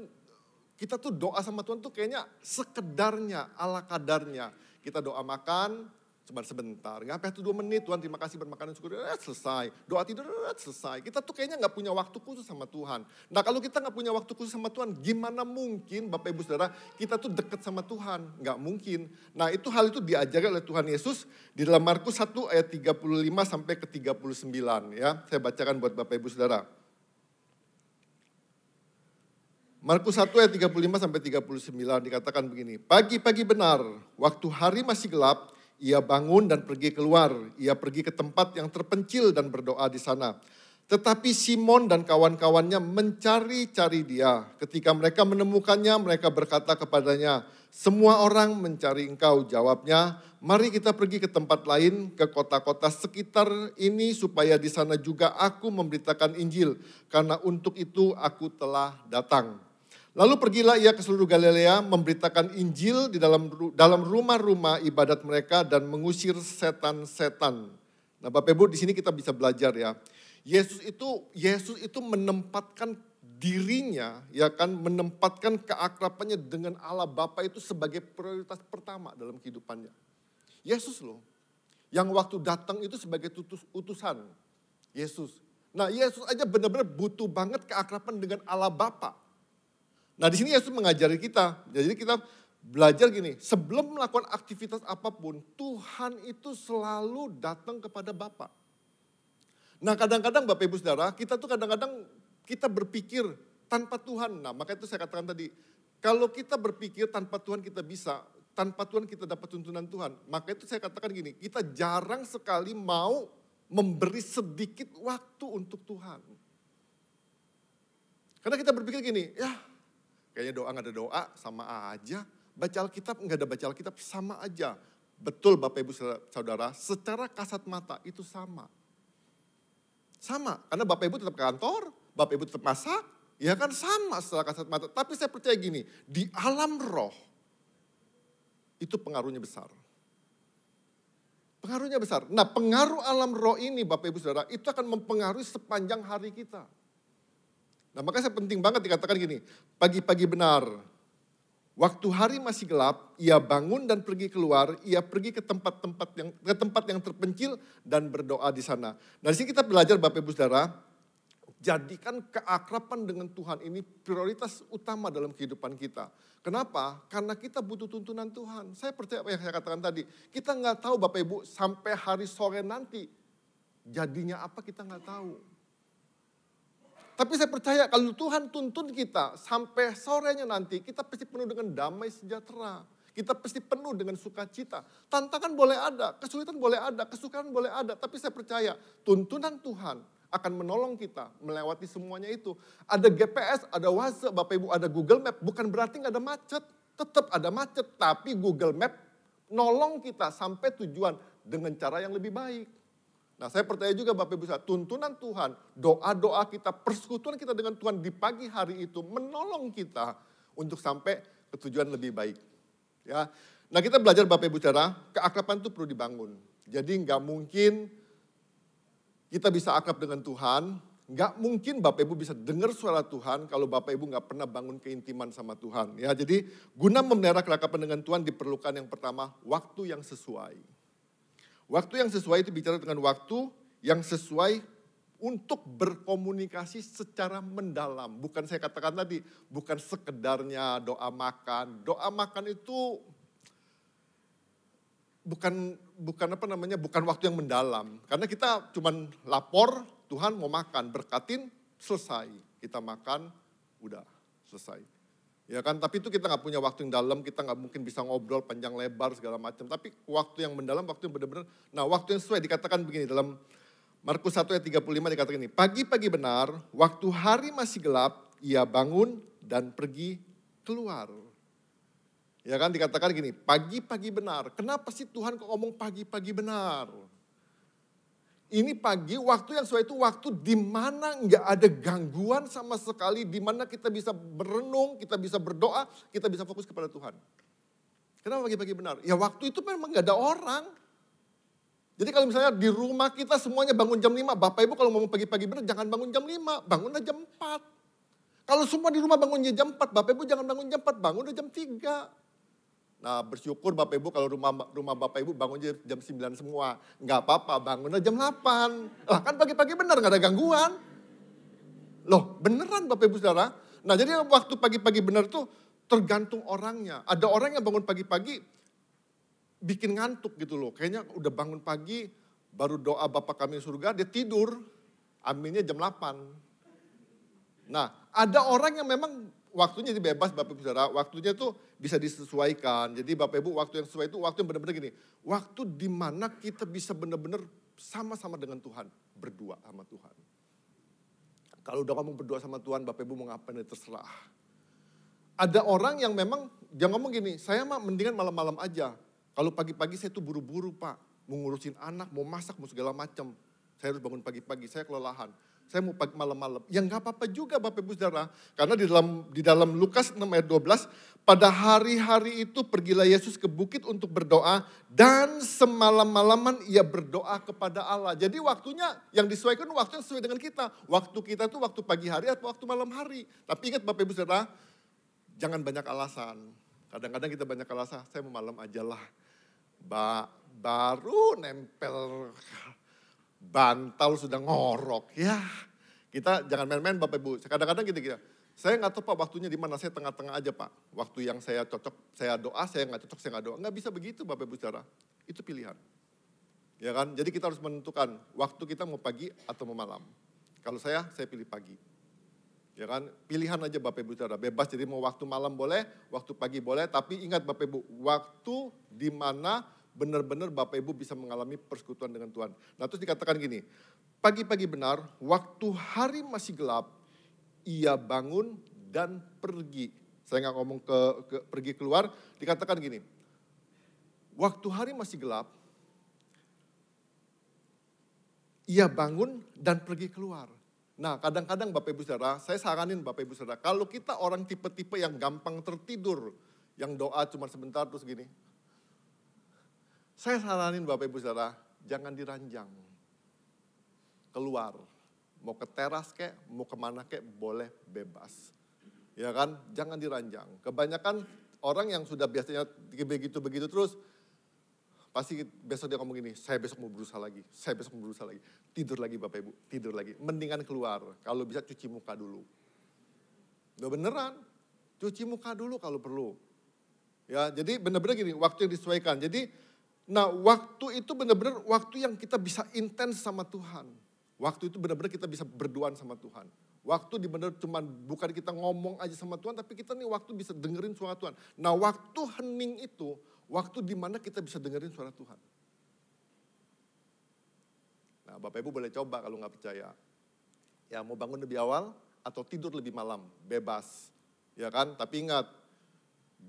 kita tuh doa sama Tuhan tuh kayaknya sekedarnya, ala kadarnya. Kita doa makan, cuma sebentar. Nggak sampai 2 menit, Tuhan terima kasih bermakanan syukur, selesai. Doa tidur, selesai. Kita tuh kayaknya nggak punya waktu khusus sama Tuhan. Nah kalau kita nggak punya waktu khusus sama Tuhan, gimana mungkin Bapak Ibu Saudara kita tuh dekat sama Tuhan? Nggak mungkin. Nah hal itu diajarkan oleh Tuhan Yesus di dalam Markus 1 ayat 35 sampai ke 39 ya. Saya bacakan buat Bapak Ibu Saudara. Markus 1 ayat 35 sampai 39 dikatakan begini. Pagi-pagi benar, waktu hari masih gelap, ia bangun dan pergi keluar. Ia pergi ke tempat yang terpencil dan berdoa di sana. Tetapi Simon dan kawan-kawannya mencari-cari dia. Ketika mereka menemukannya, mereka berkata kepadanya, semua orang mencari engkau. Jawabnya, mari kita pergi ke tempat lain, ke kota-kota sekitar ini, supaya di sana juga aku memberitakan Injil. Karena untuk itu aku telah datang. Lalu pergilah ia ke seluruh Galilea memberitakan Injil di dalam rumah-rumah ibadat mereka dan mengusir setan-setan. Nah Bapak Ibu di sini kita bisa belajar ya. Yesus itu menempatkan dirinya ya kan, menempatkan keakrabannya dengan Allah Bapa itu sebagai prioritas pertama dalam kehidupannya. Yesus loh, yang waktu datang itu sebagai utusan Yesus. Nah Yesus aja benar-benar butuh banget keakraban dengan Allah Bapa. Nah di sini Yesus mengajari kita, jadi kita belajar gini, sebelum melakukan aktivitas apapun, Tuhan itu selalu datang kepada Bapa. Nah kadang-kadang Bapak Ibu Saudara, kita tuh kadang-kadang kita berpikir tanpa Tuhan. Nah maka itu saya katakan tadi, kalau kita berpikir tanpa Tuhan kita bisa, tanpa Tuhan kita dapat tuntunan Tuhan. Maka itu saya katakan gini, kita jarang sekali mau memberi sedikit waktu untuk Tuhan. Karena kita berpikir gini, ya kayaknya doa nggak ada doa sama aja. Baca Alkitab nggak ada baca Alkitab sama aja. Betul Bapak Ibu Saudara, secara kasat mata itu sama. Sama, karena Bapak Ibu tetap kantor, Bapak Ibu tetap masak, ya kan sama secara kasat mata. Tapi saya percaya gini, di alam roh itu pengaruhnya besar. Pengaruhnya besar. Nah pengaruh alam roh ini Bapak Ibu Saudara itu akan mempengaruhi sepanjang hari kita. Nah makanya saya penting banget dikatakan gini, pagi-pagi benar, waktu hari masih gelap, ia bangun dan pergi keluar, ia pergi ke tempat yang terpencil dan berdoa di sana. Nah di sini kita belajar Bapak Ibu Saudara, jadikan keakraban dengan Tuhan ini prioritas utama dalam kehidupan kita. Kenapa? Karena kita butuh tuntunan Tuhan. Saya percaya apa yang saya katakan tadi, kita nggak tahu Bapak Ibu sampai hari sore nanti jadinya apa kita nggak tahu. Tapi saya percaya kalau Tuhan tuntun kita sampai sorenya nanti, kita pasti penuh dengan damai sejahtera. Kita pasti penuh dengan sukacita. Tantangan boleh ada, kesulitan boleh ada, kesukaan boleh ada. Tapi saya percaya tuntunan Tuhan akan menolong kita melewati semuanya itu. Ada GPS, ada WhatsApp, Bapak Ibu, ada Google Map. Bukan berarti nggak ada macet. Tetap ada macet, tapi Google Map nolong kita sampai tujuan dengan cara yang lebih baik. Nah saya percaya juga Bapak Ibu, tuntunan Tuhan, doa-doa kita, persekutuan kita dengan Tuhan di pagi hari itu menolong kita untuk sampai ke tujuan lebih baik. Ya, nah kita belajar Bapak Ibu Saudara, keakraban itu perlu dibangun. Jadi nggak mungkin kita bisa akrab dengan Tuhan, nggak mungkin Bapak Ibu bisa dengar suara Tuhan kalau Bapak Ibu nggak pernah bangun keintiman sama Tuhan. Ya, jadi guna memelihara keakraban dengan Tuhan diperlukan yang pertama, waktu yang sesuai. Waktu yang sesuai itu bicara dengan waktu yang sesuai untuk berkomunikasi secara mendalam. Bukan saya katakan tadi, bukan sekedarnya doa makan. Doa makan itu bukan waktu yang mendalam. Karena kita cuman lapor, Tuhan mau makan, berkatin, selesai. Kita makan, udah selesai. Ya kan, tapi itu kita nggak punya waktu yang dalam, kita nggak mungkin bisa ngobrol panjang lebar segala macam. Tapi waktu yang mendalam, waktu yang benar-benar. Nah waktu yang sesuai dikatakan begini dalam Markus 1 ayat 35 dikatakan ini. Pagi-pagi benar, waktu hari masih gelap, ia bangun dan pergi keluar. Ya kan dikatakan gini, pagi-pagi benar. Kenapa sih Tuhan kok ngomong pagi-pagi benar? Ini pagi, waktu yang sesuai itu waktu di mana nggak ada gangguan sama sekali, di mana kita bisa berenung, kita bisa berdoa, kita bisa fokus kepada Tuhan. Kenapa pagi-pagi benar? Ya waktu itu memang nggak ada orang. Jadi kalau misalnya di rumah kita semuanya bangun jam 5, Bapak Ibu kalau mau pagi-pagi benar jangan bangun jam 5, bangunlah jam 4. Kalau semua di rumah bangunnya jam 4, Bapak Ibu jangan bangun jam 4, bangun udah jam 3. Nah bersyukur Bapak Ibu kalau rumah Bapak Ibu bangunnya jam 9 semua. Nggak apa-apa, bangunnya jam 8. Lah kan pagi-pagi benar, nggak ada gangguan. Loh beneran Bapak Ibu Saudara. Nah jadi waktu pagi-pagi benar tuh tergantung orangnya. Ada orang yang bangun pagi-pagi bikin ngantuk gitu loh. Kayaknya udah bangun pagi, baru doa Bapa Kami di surga, dia tidur. Aminnya jam 8. Nah, ada orang yang memang waktunya bebas Bapak Ibu Saudara, waktunya tuh bisa disesuaikan. Jadi Bapak Ibu waktu yang sesuai itu waktu yang benar-benar gini, waktu di mana kita bisa benar-benar sama-sama dengan Tuhan, berdua sama Tuhan. Kalau udah ngomong berdua sama Tuhan, Bapak Ibu mau ngapain ya terserah. Ada orang yang memang dia ngomong gini, saya mah mendingan malam-malam aja. Kalau pagi-pagi saya tuh buru-buru Pak, mau ngurusin anak, mau masak, mau segala macam. Saya harus bangun pagi-pagi, saya kelelahan. Saya mau pagi malam-malam. Ya nggak apa-apa juga Bapak Ibu Saudara. Karena di dalam Lukas 6 ayat 12, pada hari-hari itu pergilah Yesus ke bukit untuk berdoa dan semalam-malaman ia berdoa kepada Allah. Jadi waktunya yang disesuaikan waktu yang sesuai dengan kita. Waktu kita itu waktu pagi hari atau waktu malam hari. Tapi ingat Bapak Ibu Saudara, jangan banyak alasan. Kadang-kadang kita banyak alasan, saya mau malam aja lah. Baru nempel bantal sudah ngorok. Ya, kita jangan main-main Bapak Ibu. Kadang-kadang gitu. Saya nggak tahu Pak waktunya di mana, saya tengah-tengah aja Pak. Waktu yang saya cocok, saya doa, saya nggak cocok, saya nggak doa. Nggak bisa begitu Bapak Ibu Saudara. Itu pilihan. Ya kan, jadi kita harus menentukan waktu kita mau pagi atau mau malam. Kalau saya pilih pagi. Ya kan, pilihan aja Bapak Ibu Saudara. Bebas, jadi mau waktu malam boleh, waktu pagi boleh. Tapi ingat Bapak Ibu, waktu di mana benar-benar Bapak Ibu bisa mengalami persekutuan dengan Tuhan. Nah terus dikatakan gini, pagi-pagi benar, waktu hari masih gelap, ia bangun dan pergi. Saya nggak ngomong pergi keluar, dikatakan gini, waktu hari masih gelap, ia bangun dan pergi keluar. Nah kadang-kadang Bapak Ibu Saudara, saya saranin Bapak Ibu Saudara, kalau kita orang tipe-tipe yang gampang tertidur, yang doa cuma sebentar terus gini, saya saranin Bapak Ibu Saudara, jangan diranjang. Keluar, mau ke teras kek, mau kemana kek, boleh bebas. Ya kan, jangan diranjang. Kebanyakan orang yang sudah biasanya begitu-begitu terus, pasti besok dia ngomong gini, saya besok mau berusaha lagi, saya besok mau berusaha lagi. Tidur lagi Bapak Ibu, tidur lagi. Mendingan keluar, kalau bisa cuci muka dulu. Udah beneran, cuci muka dulu kalau perlu. Ya, jadi benar-benar gini, waktu yang disesuaikan. Jadi, nah waktu itu benar-benar waktu yang kita bisa intens sama Tuhan. Waktu itu benar-benar kita bisa berduaan sama Tuhan. Waktu di benar cuman bukan kita ngomong aja sama Tuhan, tapi kita nih waktu bisa dengerin suara Tuhan. Nah waktu hening itu, waktu di mana kita bisa dengerin suara Tuhan. Nah Bapak Ibu boleh coba kalau nggak percaya. Ya mau bangun lebih awal atau tidur lebih malam, bebas. Ya kan, tapi ingat,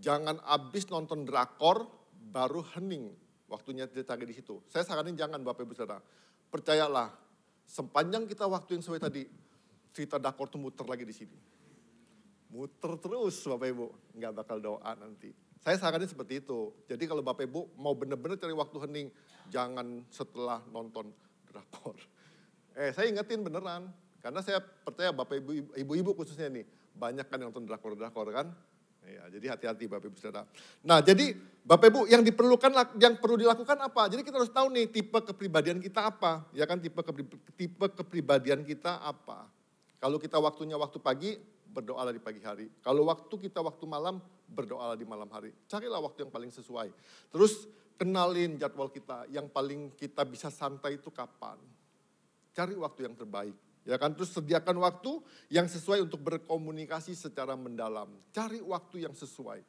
jangan abis nonton drakor baru hening. Waktunya dicari di situ. Saya saranin jangan Bapak Ibu Saudara. Percayalah, sepanjang kita waktu yang sesuai tadi, cerita drakor itu muter lagi di sini. Muter terus Bapak Ibu, nggak bakal doa nanti. Saya saranin seperti itu. Jadi kalau Bapak Ibu mau benar-benar cari waktu hening, jangan setelah nonton drakor. Saya ingetin beneran, karena saya percaya Bapak Ibu khususnya nih, banyak kan yang nonton drakor-drakor kan. Ya, jadi hati-hati Bapak Ibu Saudara. Nah jadi Bapak Ibu yang diperlukan, yang perlu dilakukan apa? Jadi kita harus tahu nih tipe kepribadian kita apa. Ya kan tipe kepribadian kita apa. Kalau kita waktunya waktu pagi, berdoalah di pagi hari. Kalau waktu kita waktu malam, berdoalah di malam hari. Carilah waktu yang paling sesuai. Terus kenalin jadwal kita, yang paling kita bisa santai itu kapan. Cari waktu yang terbaik. Ya kan, terus sediakan waktu yang sesuai untuk berkomunikasi secara mendalam. Cari waktu yang sesuai.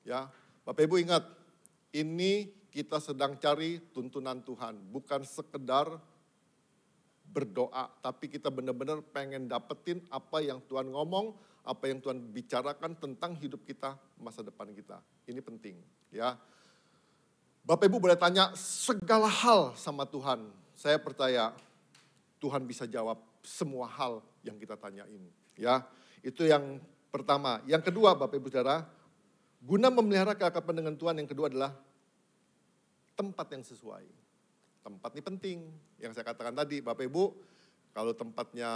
Ya, Bapak Ibu ingat, ini kita sedang cari tuntunan Tuhan, bukan sekedar berdoa, tapi kita benar-benar pengen dapetin apa yang Tuhan ngomong, apa yang Tuhan bicarakan tentang hidup kita, masa depan kita. Ini penting, ya. Bapak Ibu boleh tanya segala hal sama Tuhan. Saya percaya Tuhan bisa jawab semua hal yang kita tanyain. Ya, itu yang pertama. Yang kedua Bapak Ibu Saudara, guna memelihara keakraban dengan Tuhan, yang kedua adalah tempat yang sesuai. Tempat ini penting. Yang saya katakan tadi, Bapak Ibu, kalau tempatnya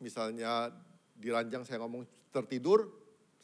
misalnya di ranjang saya ngomong tertidur,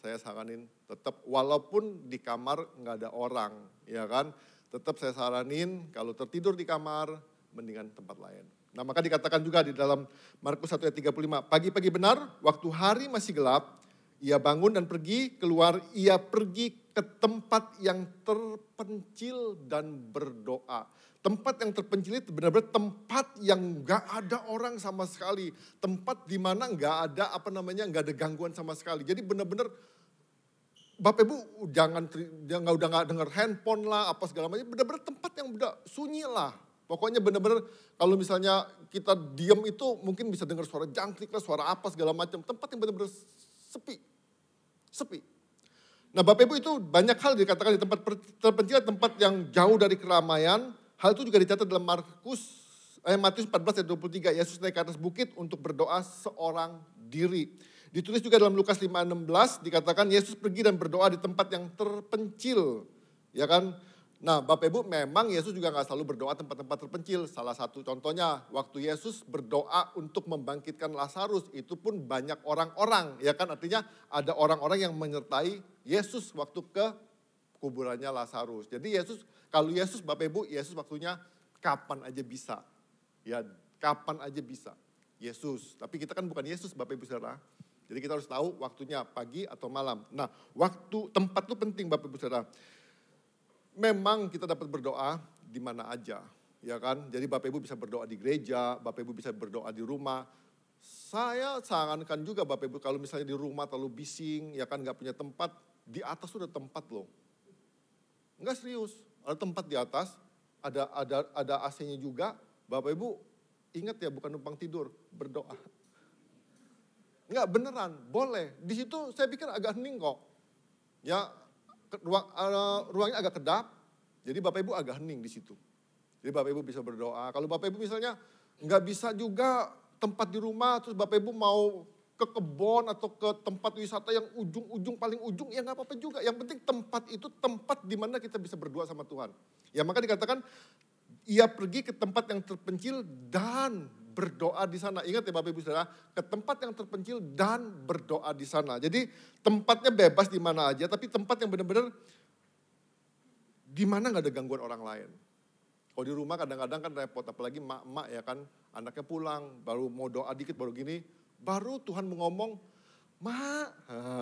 saya saranin tetap walaupun di kamar nggak ada orang, ya kan. Tetap saya saranin kalau tertidur di kamar, mendingan tempat lain. Nah maka dikatakan juga di dalam Markus 1 ayat 35, pagi-pagi benar, waktu hari masih gelap, ia bangun dan pergi keluar, ia pergi ke tempat yang terpencil dan berdoa. Tempat yang terpencil itu benar-benar tempat yang gak ada orang sama sekali. Tempat di mana gak ada gak ada gangguan sama sekali. Jadi benar-benar Bapak Ibu jangan udah gak dengar handphone lah apa segala macam. Benar-benar tempat yang udah sunyi lah. Pokoknya benar-benar kalau misalnya kita diam itu mungkin bisa dengar suara jangkrik lah, suara apa segala macam. Tempat yang benar-benar sepi. Nah Bapak Ibu itu banyak hal dikatakan di tempat terpencil, tempat yang jauh dari keramaian. Hal itu juga dicatat dalam Matius 14 ayat 23. Yesus naik ke atas bukit untuk berdoa seorang diri. Ditulis juga dalam Lukas 5:16 dikatakan Yesus pergi dan berdoa di tempat yang terpencil. Ya kan? Nah Bapak Ibu memang Yesus juga gak selalu berdoa tempat-tempat terpencil. Salah satu contohnya waktu Yesus berdoa untuk membangkitkan Lazarus. Itu pun banyak orang-orang. Ya kan artinya ada orang-orang yang menyertai Yesus waktu ke kuburannya Lazarus. Jadi kalau Yesus Bapak Ibu, Yesus waktunya kapan aja bisa. Ya kapan aja bisa. Yesus. Tapi kita kan bukan Yesus Bapak Ibu Saudara. Jadi kita harus tahu waktunya pagi atau malam. Nah tempat itu penting Bapak Ibu Saudara. Memang kita dapat berdoa di mana aja, ya kan? Jadi Bapak Ibu bisa berdoa di gereja, Bapak Ibu bisa berdoa di rumah. Saya sarankan juga Bapak Ibu kalau misalnya di rumah terlalu bising, ya kan nggak punya tempat, di atas sudah tempat loh. Enggak serius, ada tempat di atas, ada AC-nya juga. Bapak Ibu ingat ya bukan numpang tidur, berdoa. Enggak beneran, boleh. Di situ saya pikir agak hening kok. Ya. Ruangnya agak kedap, jadi Bapak Ibu agak hening di situ. Jadi Bapak Ibu bisa berdoa. Kalau Bapak Ibu misalnya nggak bisa juga tempat di rumah, terus Bapak Ibu mau ke kebun atau ke tempat wisata yang paling ujung, ya nggak apa-apa juga. Yang penting tempat itu tempat di mana kita bisa berdoa sama Tuhan. Ya maka dikatakan ia pergi ke tempat yang terpencil dan berdoa di sana. Ingat ya Bapak Ibu Saudara, ke tempat yang terpencil dan berdoa di sana. Jadi tempatnya bebas di mana aja, tapi tempat yang benar-benar di mana nggak ada gangguan orang lain. Kalau di rumah kadang-kadang kan repot, apalagi emak-emak ya kan, anaknya pulang, baru mau doa dikit, baru gini, baru Tuhan mau ngomong, "Mak,"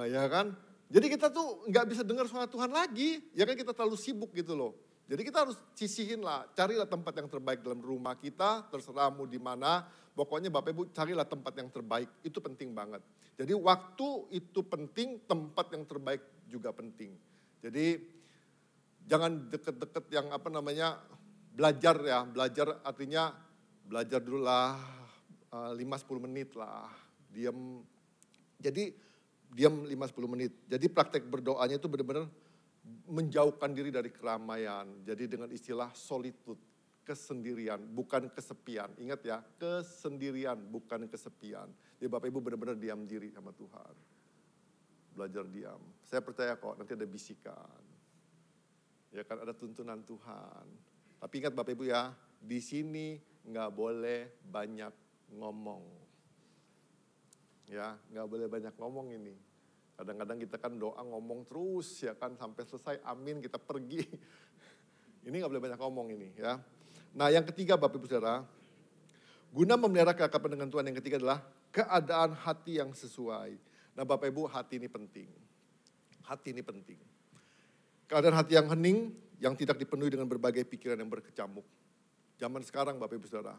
ya kan. Jadi kita tuh nggak bisa dengar suara Tuhan lagi, ya kan kita terlalu sibuk gitu loh. Jadi kita harus sisihin lah, carilah tempat yang terbaik dalam rumah kita, terserah mau di mana. Pokoknya Bapak Ibu carilah tempat yang terbaik, itu penting banget. Jadi waktu itu penting, tempat yang terbaik juga penting. Jadi jangan deket-deket yang belajar ya. Belajar artinya belajar dulu lah 5-10 menit lah. Jadi diam 5-10 menit. Jadi praktek berdoanya itu benar-benar menjauhkan diri dari keramaian. Jadi dengan istilah solitude, kesendirian, bukan kesepian. Ingat ya, kesendirian, bukan kesepian. Jadi Bapak Ibu benar-benar diam diri sama Tuhan. Belajar diam. Saya percaya kok nanti ada bisikan. Ya kan ada tuntunan Tuhan. Tapi ingat Bapak Ibu ya, di sini nggak boleh banyak ngomong. Ya, nggak boleh banyak ngomong ini. Kadang-kadang kita kan doa ngomong terus ya kan sampai selesai amin kita pergi. Ini gak boleh banyak ngomong ini ya. Nah yang ketiga Bapak Ibu Saudara, guna memelihara keakraban dengan Tuhan yang ketiga adalah keadaan hati yang sesuai. Nah Bapak Ibu hati ini penting. Hati ini penting. Keadaan hati yang hening, yang tidak dipenuhi dengan berbagai pikiran yang berkecamuk. Zaman sekarang Bapak Ibu Saudara,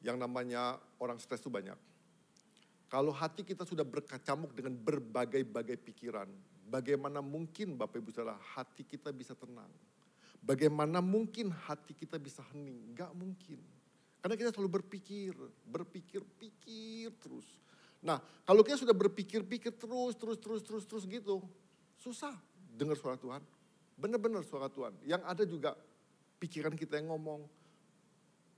yang namanya orang stres itu banyak. Kalau hati kita sudah berkecamuk dengan berbagai-bagai pikiran, bagaimana mungkin Bapak Ibu Saudara hati kita bisa tenang? Bagaimana mungkin hati kita bisa hening? Gak mungkin. Karena kita selalu berpikir terus. Nah kalau kita sudah berpikir terus gitu, susah dengar suara Tuhan. Benar-benar suara Tuhan. Yang ada juga pikiran kita yang ngomong,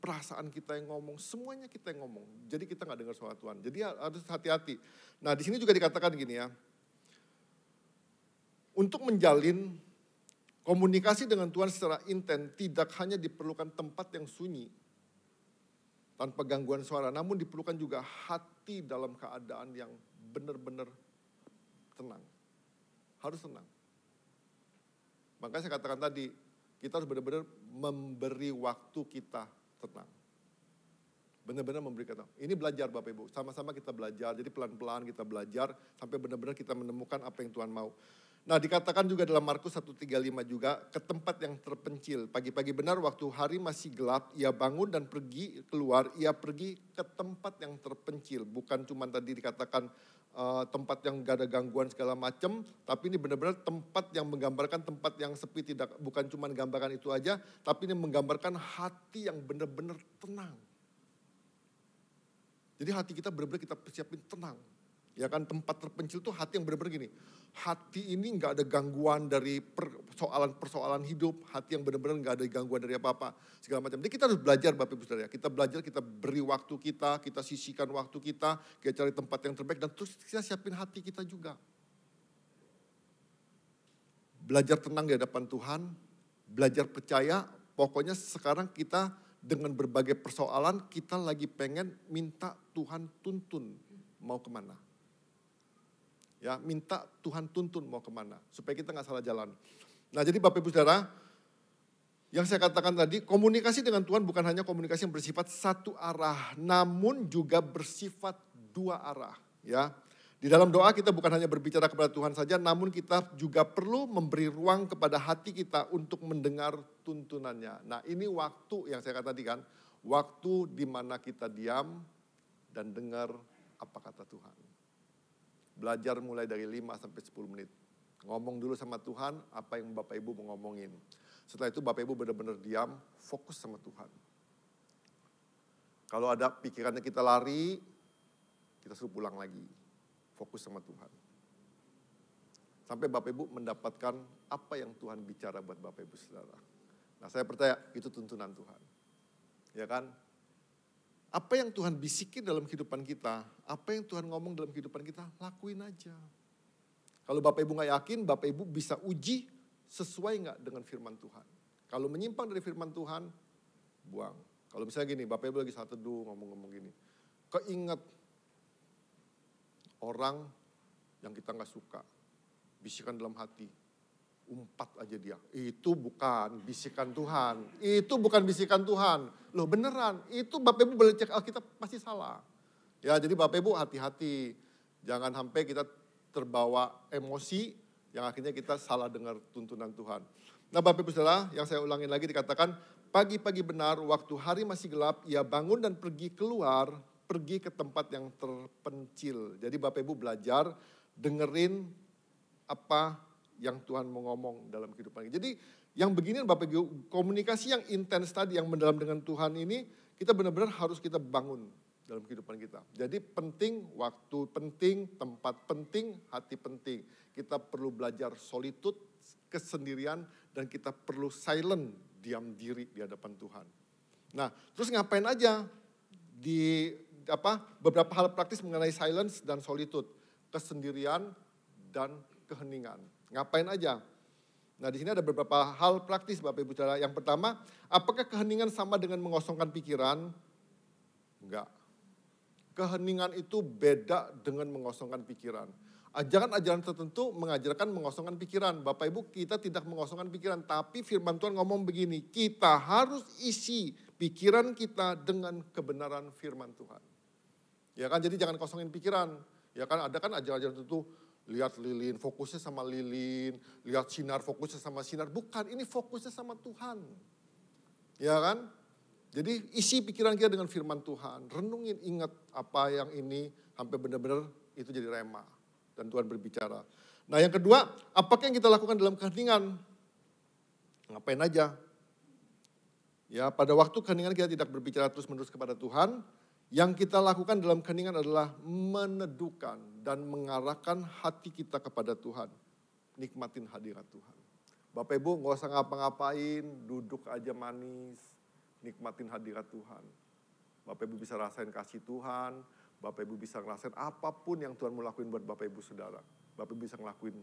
perasaan kita yang ngomong, semuanya kita yang ngomong. Jadi kita gak dengar suara Tuhan. Jadi harus hati-hati. Nah di sini juga dikatakan gini ya. Untuk menjalin komunikasi dengan Tuhan secara intens tidak hanya diperlukan tempat yang sunyi. tanpa gangguan suara. Namun diperlukan juga hati dalam keadaan yang benar-benar tenang. Harus tenang. Makanya saya katakan tadi, kita harus benar-benar memberi waktu kita tenang. Benar-benar memberi kata. Ini belajar Bapak Ibu, sama-sama kita belajar. Jadi pelan-pelan kita belajar sampai benar-benar kita menemukan apa yang Tuhan mau. Nah dikatakan juga dalam Markus 1:35 juga, ke tempat yang terpencil. Pagi-pagi benar waktu hari masih gelap, ia bangun dan pergi keluar, ia pergi ke tempat yang terpencil. Bukan cuma tadi dikatakan tempat yang gak ada gangguan segala macam, tapi ini benar-benar tempat yang menggambarkan tempat yang sepi, bukan cuma gambarkan itu aja, tapi ini menggambarkan hati yang benar-benar tenang. Jadi hati kita benar-benar kita persiapin tenang. Ya kan, tempat terpencil tuh hati yang benar-benar gini. Hati ini gak ada gangguan dari persoalan-persoalan hidup. Hati yang benar-benar gak ada gangguan dari apa-apa. Segala macam. Jadi kita harus belajar Bapak Ibu Saudara. Kita belajar, kita beri waktu kita sisihkan waktu kita cari tempat yang terbaik. Dan terus kita siapin hati kita juga. Belajar tenang di hadapan Tuhan. Belajar percaya. Pokoknya sekarang kita dengan berbagai persoalan kita lagi pengen minta Tuhan tuntun mau kemana. Ya, minta Tuhan tuntun mau kemana, supaya kita gak salah jalan. Nah jadi Bapak Ibu Saudara, yang saya katakan tadi, komunikasi dengan Tuhan bukan hanya komunikasi yang bersifat satu arah, namun juga bersifat dua arah. Ya, di dalam doa kita bukan hanya berbicara kepada Tuhan saja, namun kita juga perlu memberi ruang kepada hati kita untuk mendengar tuntunannya. Nah ini waktu yang saya katakan tadi kan, waktu di mana kita diam dan dengar apa kata Tuhan. Belajar mulai dari 5 sampai 10 menit. Ngomong dulu sama Tuhan apa yang Bapak Ibu mau ngomongin. Setelah itu Bapak Ibu benar-benar diam, fokus sama Tuhan. Kalau ada pikirannya kita lari, kita suruh pulang lagi. Fokus sama Tuhan. Sampai Bapak Ibu mendapatkan apa yang Tuhan bicara buat Bapak Ibu Saudara. Nah saya percaya itu tuntunan Tuhan. Ya kan? Apa yang Tuhan bisikin dalam kehidupan kita, apa yang Tuhan ngomong dalam kehidupan kita, lakuin aja. Kalau Bapak Ibu gak yakin, Bapak Ibu bisa uji sesuai gak dengan firman Tuhan. Kalau menyimpang dari firman Tuhan, buang. Kalau misalnya gini, Bapak Ibu lagi saat teduh ngomong-ngomong gini, keinget orang yang kita gak suka, bisikan dalam hati, umpat aja dia. Itu bukan bisikan Tuhan. Itu bukan bisikan Tuhan. Loh beneran, itu Bapak Ibu boleh cek Alkitab pasti salah. Ya jadi Bapak Ibu hati-hati. Jangan sampai kita terbawa emosi yang akhirnya kita salah dengar tuntunan Tuhan. Nah Bapak Ibu Saudara, yang saya ulangin lagi dikatakan, pagi-pagi benar waktu hari masih gelap, ia bangun dan pergi keluar, pergi ke tempat yang terpencil. Jadi Bapak Ibu belajar dengerin apa yang Tuhan mau ngomong dalam kehidupan kita. Jadi yang begini Bapak Ibu, komunikasi yang intens tadi, yang mendalam dengan Tuhan ini, kita benar-benar harus kita bangun dalam kehidupan kita. Jadi penting, waktu penting, tempat penting, hati penting. Kita perlu belajar solitude, kesendirian, dan kita perlu silent, diam diri di hadapan Tuhan. Nah, terus ngapain aja di beberapa hal praktis mengenai silence dan solitude, kesendirian dan keheningan. Ngapain aja? Nah di sini ada beberapa hal praktis Bapak Ibu Saudara. Yang pertama, apakah keheningan sama dengan mengosongkan pikiran? Enggak. Keheningan itu beda dengan mengosongkan pikiran. Ajaran-ajaran tertentu mengajarkan mengosongkan pikiran. Bapak Ibu, kita tidak mengosongkan pikiran. Tapi firman Tuhan ngomong begini, kita harus isi pikiran kita dengan kebenaran firman Tuhan. Ya kan, jadi jangan kosongin pikiran. Ya kan, ada kan ajaran-ajaran tertentu, lihat lilin, fokusnya sama lilin. Lihat sinar, fokusnya sama sinar. Bukan, ini fokusnya sama Tuhan. Ya kan? Jadi isi pikiran kita dengan firman Tuhan. Renungin, ingat apa yang ini sampai benar-benar itu jadi rema. Dan Tuhan berbicara. Nah yang kedua, apakah yang kita lakukan dalam keheningan? Ngapain aja? Ya pada waktu keheningan kita tidak berbicara terus-menerus kepada Tuhan. Yang kita lakukan dalam keheningan adalah meneduhkan dan mengarahkan hati kita kepada Tuhan. Nikmatin hadirat Tuhan. Bapak Ibu gak usah ngapa-ngapain, duduk aja manis, nikmatin hadirat Tuhan. Bapak Ibu bisa rasain kasih Tuhan, Bapak Ibu bisa ngerasain apapun yang Tuhan mau lakuin buat Bapak Ibu Saudara. Bapak Ibu bisa ngelakuin.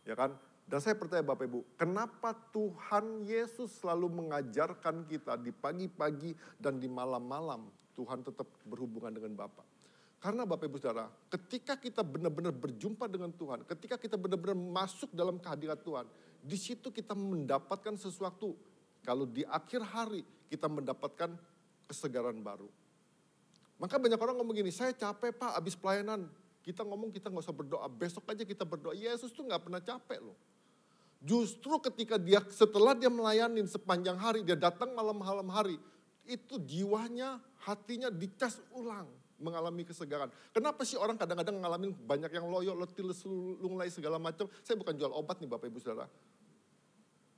Ya kan? Dan saya percaya Bapak Ibu, kenapa Tuhan Yesus selalu mengajarkan kita di pagi-pagi dan di malam-malam Tuhan tetap berhubungan dengan Bapa. Karena Bapak Ibu Saudara, ketika kita benar-benar berjumpa dengan Tuhan, ketika kita benar-benar masuk dalam kehadirat Tuhan, di situ kita mendapatkan sesuatu. Kalau di akhir hari kita mendapatkan kesegaran baru. Maka banyak orang ngomong gini, saya capek Pak habis pelayanan. Kita ngomong kita gak usah berdoa, besok aja kita berdoa. Yesus tuh gak pernah capek loh. Justru ketika setelah dia melayani sepanjang hari, dia datang malam-malam hari, itu jiwanya, hatinya dicas ulang, mengalami kesegaran. Kenapa sih orang kadang-kadang ngalamin banyak yang loyo, letih, lesu, lunglai segala macam. Saya bukan jual obat nih Bapak Ibu Saudara.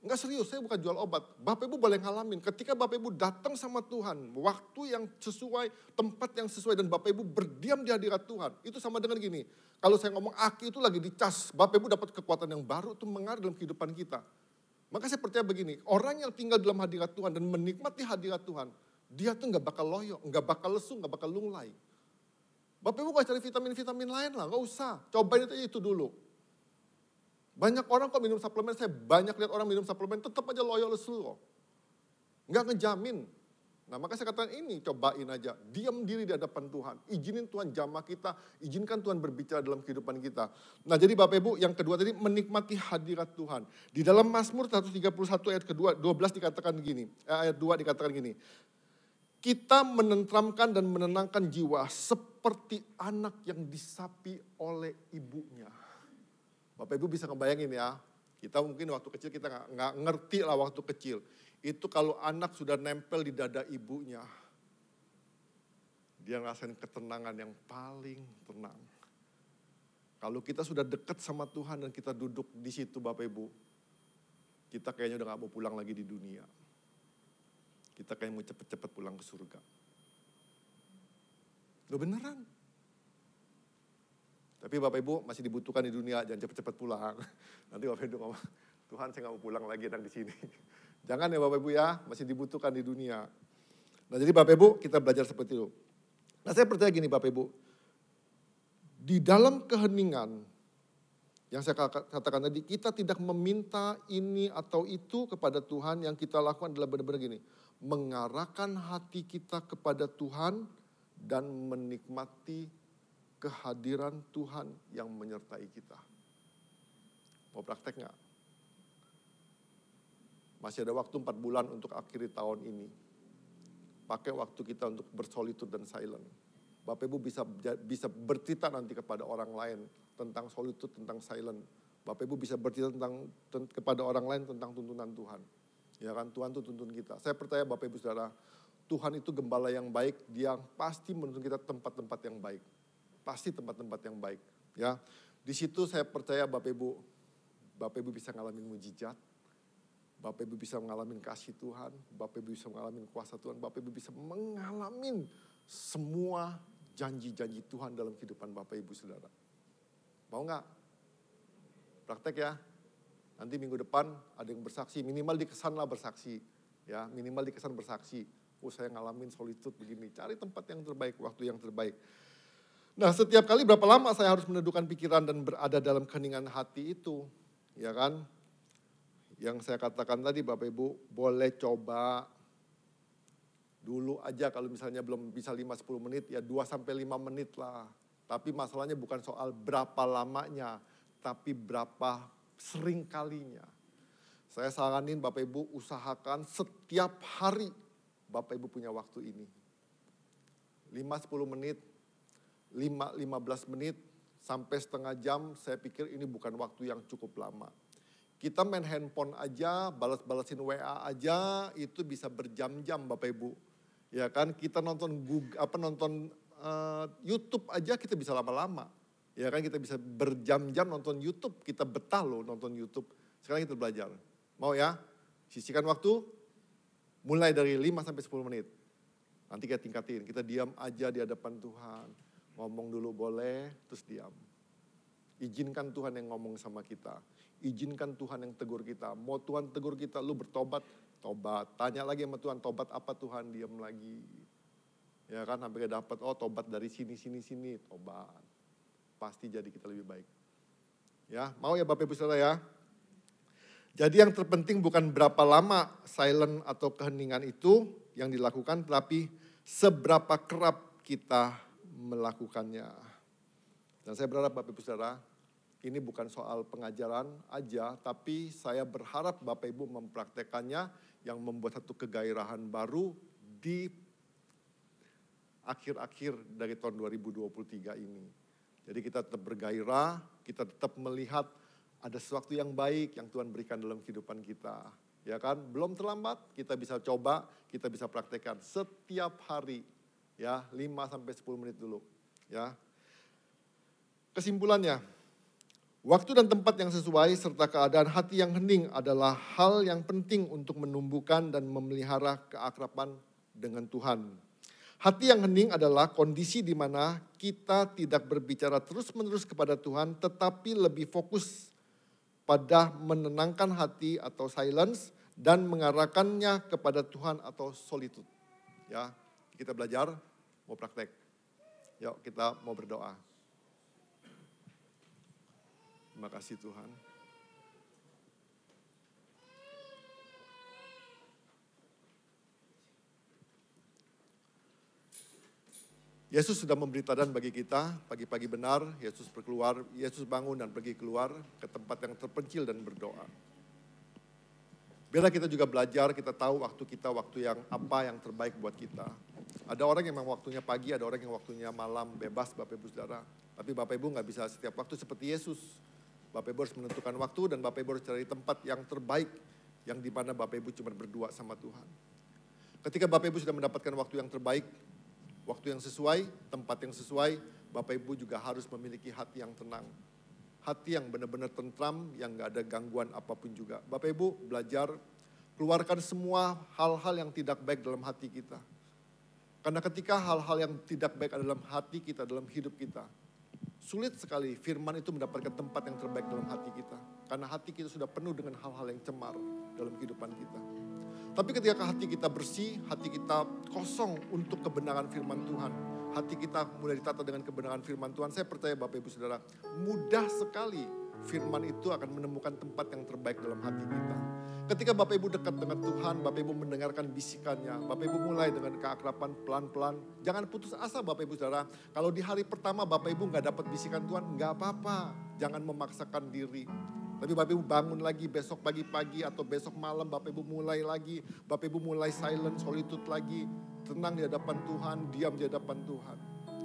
Enggak serius, saya bukan jual obat. Bapak Ibu boleh ngalamin. Ketika Bapak Ibu datang sama Tuhan, waktu yang sesuai, tempat yang sesuai, dan Bapak Ibu berdiam di hadirat Tuhan. Itu sama dengan gini, kalau saya ngomong aki itu lagi dicas, Bapak Ibu dapat kekuatan yang baru itu mengalir dalam kehidupan kita. Maka saya percaya begini, orang yang tinggal dalam hadirat Tuhan dan menikmati hadirat Tuhan, dia tuh gak bakal loyo, gak bakal lesu, gak bakal lunglai. Bapak Ibu gak cari vitamin-vitamin lain lah, gak usah. Cobain itu dulu. Banyak orang kok minum suplemen, saya banyak lihat orang minum suplemen, tetap aja loyo lesu kok. Gak ngejamin. Nah maka saya katakan ini, cobain aja. Diam diri di hadapan Tuhan. Izinin Tuhan jamah kita, izinkan Tuhan berbicara dalam kehidupan kita. Nah jadi Bapak Ibu, yang kedua tadi menikmati hadirat Tuhan. Di dalam Mazmur 131 ayat kedua, 12 dikatakan gini, ayat 2 dikatakan gini. Kita menentramkan dan menenangkan jiwa seperti anak yang disapi oleh ibunya. Bapak Ibu bisa ngebayangin ya, kita mungkin waktu kecil kita nggak ngerti lah waktu kecil. Itu kalau anak sudah nempel di dada ibunya, dia ngerasain ketenangan yang paling tenang. Kalau kita sudah dekat sama Tuhan dan kita duduk di situ Bapak Ibu, kita kayaknya udah gak mau pulang lagi di dunia. Kita kayaknya mau cepet-cepet pulang ke surga. Loh beneran. Tapi Bapak Ibu masih dibutuhkan di dunia, jangan cepet-cepet pulang. Nanti Bapak Ibu ngomong, Tuhan saya gak mau pulang lagi enak di sini. Jangan ya Bapak Ibu ya, masih dibutuhkan di dunia. Nah jadi Bapak Ibu kita belajar seperti itu. Nah saya percaya gini Bapak Ibu, di dalam keheningan yang saya katakan tadi, kita tidak meminta ini atau itu kepada Tuhan, yang kita lakukan adalah benar-benar gini, mengarahkan hati kita kepada Tuhan dan menikmati kehadiran Tuhan yang menyertai kita. Mau praktek gak? Masih ada waktu 4 bulan untuk akhiri tahun ini. Pakai waktu kita untuk bersolitude dan silent. Bapak Ibu bisa bercerita nanti kepada orang lain tentang solitude, tentang silent. Bapak Ibu bisa bercerita kepada orang lain tentang tuntunan Tuhan. Ya kan, Tuhan itu tuntun kita. Saya percaya Bapak Ibu Saudara, Tuhan itu gembala yang baik, dia pasti menuntun kita tempat-tempat yang baik. Pasti tempat-tempat yang baik. Ya, di situ saya percaya Bapak Ibu bisa ngalamin mujizat. Bapak Ibu bisa mengalami kasih Tuhan, Bapak Ibu bisa mengalami kuasa Tuhan, Bapak Ibu bisa mengalami semua janji-janji Tuhan dalam kehidupan Bapak Ibu Saudara. Mau gak? Praktek ya. Nanti minggu depan ada yang bersaksi, minimal dikesan lah bersaksi. Ya, minimal dikesan bersaksi. Oh saya ngalamin solitude begini, cari tempat yang terbaik, waktu yang terbaik. Nah setiap kali berapa lama saya harus menundukkan pikiran dan berada dalam keheningan hati itu. Ya kan? Yang saya katakan tadi Bapak Ibu, boleh coba dulu aja kalau misalnya belum bisa 5-10 menit, ya 2-5 menit lah. Tapi masalahnya bukan soal berapa lamanya, tapi berapa sering kalinya. Saya saranin Bapak Ibu usahakan setiap hari Bapak Ibu punya waktu ini. 5-10 menit, 5-15 menit, sampai setengah jam, saya pikir ini bukan waktu yang cukup lama. Kita main handphone aja, balas-balasin WA aja, itu bisa berjam-jam Bapak Ibu. Ya kan, kita nonton YouTube aja kita bisa lama-lama. Ya kan, kita bisa berjam-jam nonton YouTube, kita betah loh nonton YouTube. Sekarang kita belajar. Mau ya? Sisihkan waktu, mulai dari 5-10 menit. Nanti kita tingkatin, kita diam aja di hadapan Tuhan. Ngomong dulu boleh, terus diam. Izinkan Tuhan yang ngomong sama kita. Izinkan Tuhan yang tegur kita. Mau Tuhan tegur kita, lu bertobat, tobat. Tanya lagi sama Tuhan, tobat apa Tuhan? Diam lagi. Ya kan, sampai dapat, oh tobat dari sini, tobat. Pasti jadi kita lebih baik. Ya, mau ya Bapak Ibu Saudara ya? Jadi yang terpenting bukan berapa lama silent atau keheningan itu yang dilakukan, tetapi seberapa kerap kita melakukannya. Dan saya berharap Bapak Ibu Saudara, ini bukan soal pengajaran aja, tapi saya berharap Bapak Ibu mempraktekannya yang membuat satu kegairahan baru di akhir-akhir dari tahun 2023 ini. Jadi kita tetap bergairah, kita tetap melihat ada sesuatu yang baik yang Tuhan berikan dalam kehidupan kita. Ya kan, belum terlambat, kita bisa coba, kita bisa praktekkan setiap hari. Ya, 5-10 menit dulu. Ya. Kesimpulannya, waktu dan tempat yang sesuai serta keadaan hati yang hening adalah hal yang penting untuk menumbuhkan dan memelihara keakraban dengan Tuhan. Hati yang hening adalah kondisi di mana kita tidak berbicara terus-menerus kepada Tuhan, tetapi lebih fokus pada menenangkan hati atau silence dan mengarahkannya kepada Tuhan atau solitude. Ya, kita belajar, mau praktek. Yuk kita mau berdoa. Terima kasih Tuhan. Yesus sudah memberi teladan bagi kita, pagi-pagi benar, Yesus berkeluar, Yesus bangun dan pergi keluar ke tempat yang terpencil dan berdoa. Biarlah kita juga belajar, kita tahu waktu yang apa yang terbaik buat kita. Ada orang yang memang waktunya pagi, ada orang yang waktunya malam, bebas Bapak Ibu Saudara. Tapi Bapak Ibu gak bisa setiap waktu seperti Yesus. Bapak Ibu harus menentukan waktu dan Bapak Ibu harus cari tempat yang terbaik, yang dimana Bapak Ibu cuma berdua sama Tuhan. Ketika Bapak Ibu sudah mendapatkan waktu yang terbaik, waktu yang sesuai, tempat yang sesuai, Bapak Ibu juga harus memiliki hati yang tenang. Hati yang benar-benar tentram, yang gak ada gangguan apapun juga. Bapak Ibu belajar, keluarkan semua hal-hal yang tidak baik dalam hati kita. Karena ketika hal-hal yang tidak baik ada dalam hati kita, dalam hidup kita, sulit sekali firman itu mendapatkan tempat yang terbaik dalam hati kita. Karena hati kita sudah penuh dengan hal-hal yang cemar dalam kehidupan kita. Tapi ketika hati kita bersih, hati kita kosong untuk kebenaran firman Tuhan. Hati kita mulai ditata dengan kebenaran firman Tuhan. Saya percaya Bapak Ibu Saudara, mudah sekali firman itu akan menemukan tempat yang terbaik dalam hati kita. Ketika Bapak Ibu dekat dengan Tuhan, Bapak Ibu mendengarkan bisikannya. Bapak Ibu mulai dengan keakraban pelan-pelan. Jangan putus asa Bapak Ibu Saudara. Kalau di hari pertama Bapak Ibu gak dapat bisikan Tuhan, gak apa-apa. Jangan memaksakan diri. Tapi Bapak Ibu bangun lagi besok pagi-pagi atau besok malam, Bapak Ibu mulai lagi. Bapak Ibu mulai silent, solitude lagi. Tenang di hadapan Tuhan, diam di hadapan Tuhan.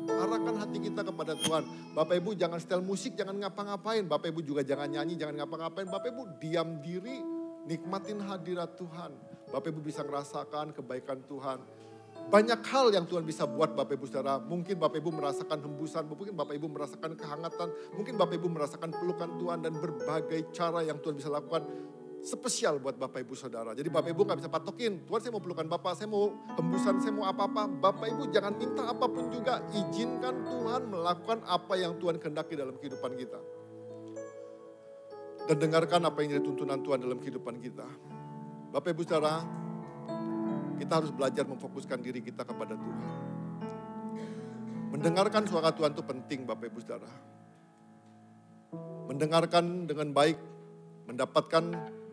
Arahkan hati kita kepada Tuhan. Bapak Ibu jangan setel musik, jangan ngapa-ngapain. Bapak Ibu juga jangan nyanyi, jangan ngapa-ngapain. Bapak Ibu diam diri, nikmatin hadirat Tuhan. Bapak Ibu bisa merasakan kebaikan Tuhan. Banyak hal yang Tuhan bisa buat Bapak Ibu Saudara. Mungkin Bapak Ibu merasakan hembusan, mungkin Bapak Ibu merasakan kehangatan, mungkin Bapak Ibu merasakan pelukan Tuhan dan berbagai cara yang Tuhan bisa lakukan spesial buat Bapak Ibu Saudara. Jadi Bapak Ibu gak bisa patokin, Tuhan saya mau pelukan Bapak, saya mau hembusan, saya mau apa-apa. Bapak Ibu jangan minta apapun juga, izinkan Tuhan melakukan apa yang Tuhan kehendaki dalam kehidupan kita. Dan dengarkan apa yang jadi tuntunan Tuhan dalam kehidupan kita. Bapak Ibu Saudara, kita harus belajar memfokuskan diri kita kepada Tuhan. Mendengarkan suara Tuhan itu penting Bapak Ibu Saudara. Mendengarkan dengan baik, mendapatkan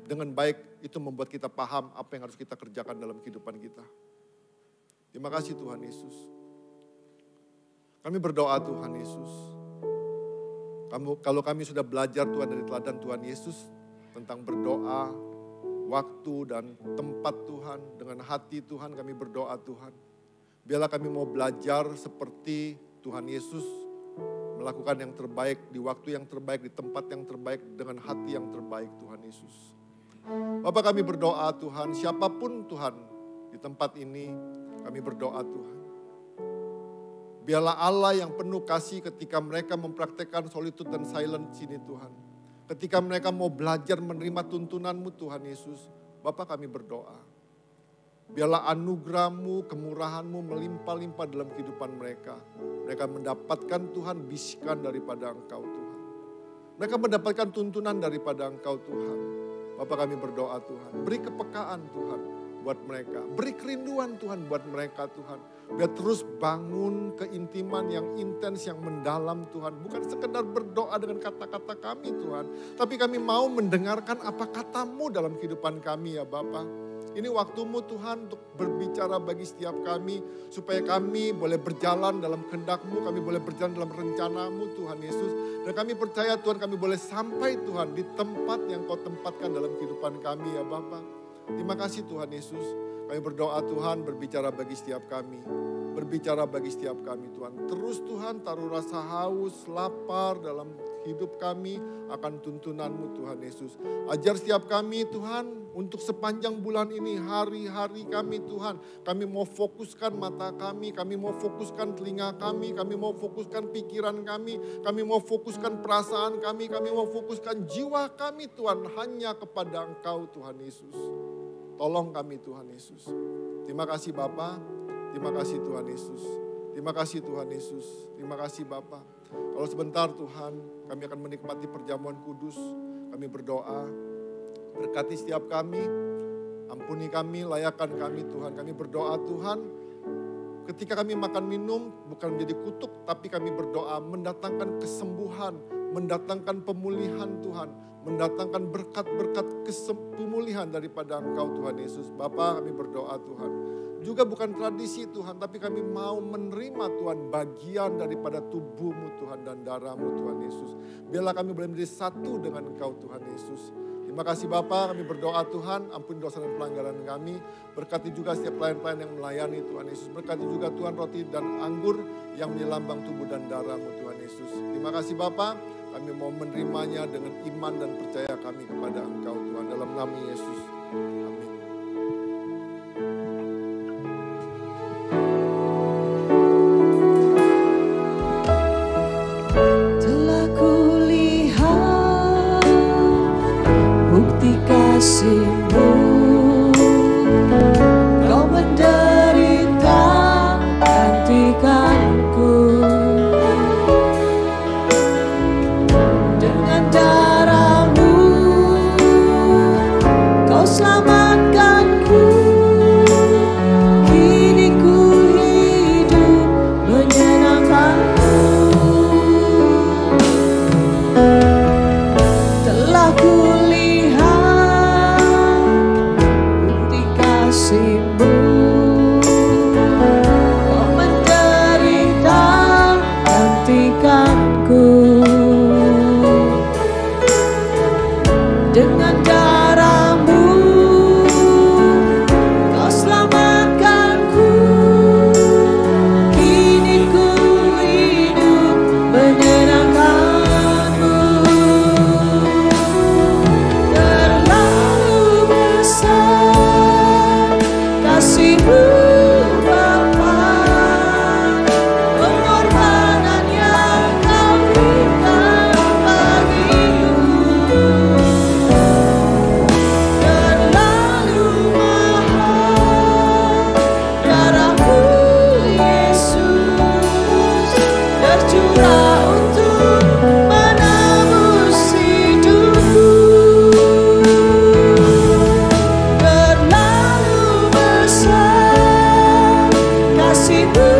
dengan baik, itu membuat kita paham apa yang harus kita kerjakan dalam kehidupan kita. Terima kasih Tuhan Yesus. Kami berdoa Tuhan Yesus. Kalau kami sudah belajar Tuhan dari teladan Tuhan Yesus tentang berdoa, waktu dan tempat Tuhan, dengan hati Tuhan kami berdoa Tuhan. Biarlah kami mau belajar seperti Tuhan Yesus, melakukan yang terbaik di waktu yang terbaik, di tempat yang terbaik, dengan hati yang terbaik Tuhan Yesus. Bapak kami berdoa Tuhan, siapapun Tuhan di tempat ini kami berdoa Tuhan. Biarlah Allah yang penuh kasih ketika mereka mempraktekkan solitude dan silent sini Tuhan. Ketika mereka mau belajar menerima tuntunan-Mu Tuhan Yesus, Bapak kami berdoa. Biarlah anugerah-Mu, kemurahan-Mu melimpah-limpah dalam kehidupan mereka. Mereka mendapatkan Tuhan bisikan daripada Engkau Tuhan. Mereka mendapatkan tuntunan daripada Engkau Tuhan. Bapak kami berdoa Tuhan, beri kepekaan Tuhan. buat mereka. Beri kerinduan Tuhan buat mereka Tuhan. Biar terus bangun keintiman yang intens, yang mendalam Tuhan. Bukan sekedar berdoa dengan kata-kata kami Tuhan. Tapi kami mau mendengarkan apa kata-Mu dalam kehidupan kami ya Bapa. Ini waktu-Mu Tuhan untuk berbicara bagi setiap kami. Supaya kami boleh berjalan dalam kehendak-Mu. Kami boleh berjalan dalam rencana-Mu Tuhan Yesus. Dan kami percaya Tuhan kami boleh sampai Tuhan di tempat yang Kau tempatkan dalam kehidupan kami ya Bapa. Terima kasih Tuhan Yesus. Kami berdoa Tuhan berbicara bagi setiap kami. Berbicara bagi setiap kami Tuhan. Terus Tuhan taruh rasa haus, lapar dalam hidup kami akan tuntunan-Mu Tuhan Yesus. Ajar setiap kami Tuhan untuk sepanjang bulan ini, hari-hari kami Tuhan. Kami mau fokuskan mata kami mau fokuskan telinga kami mau fokuskan pikiran kami mau fokuskan perasaan kami mau fokuskan jiwa kami Tuhan hanya kepada Engkau Tuhan Yesus. Tolong kami Tuhan Yesus. Terima kasih Bapa, terima kasih Tuhan Yesus. Terima kasih Tuhan Yesus, terima kasih Bapa. Kalau sebentar Tuhan, kami akan menikmati perjamuan kudus. Kami berdoa, berkati setiap kami, ampuni kami, layakkan kami Tuhan. Kami berdoa Tuhan, ketika kami makan minum bukan menjadi kutuk, tapi kami berdoa mendatangkan kesembuhan, mendatangkan pemulihan Tuhan, mendatangkan berkat-berkat pemulihan daripada Engkau Tuhan Yesus. Bapa kami berdoa Tuhan. Juga bukan tradisi Tuhan, tapi kami mau menerima Tuhan bagian daripada tubuh-Mu Tuhan dan darah-Mu Tuhan Yesus. Biarlah kami boleh menjadi satu dengan Engkau Tuhan Yesus. Terima kasih Bapa, kami berdoa Tuhan, ampuni dosa dan pelanggaran kami. Berkati juga setiap pelayan-pelayan yang melayani Tuhan Yesus. Berkati juga Tuhan roti dan anggur yang menyelambang tubuh dan darah-Mu Tuhan Yesus. Terima kasih Bapa, kami mau menerimanya dengan iman dan percaya kami kepada Engkau Tuhan. Dalam nama Yesus, amin. Kasih-Mu, Kau menderita gantikanku. Dengan darah-Mu, Kau selamatkanku. Kini ku hidup menyenangkan-Mu. Telah ku kasih-Mu, Kau menderita gantikanku. Dengan darah-Mu, Kau selamatkanku. Kini ku hidup menyenangkan-Mu. Terlalu besar kasih-Mu Bapa, pengorbanan yang Kau berikan bagiku. Terlalu mahal darah-Mu Yesus, tercurah untuk menebus hidupku. Terlalu besar kasih-Mu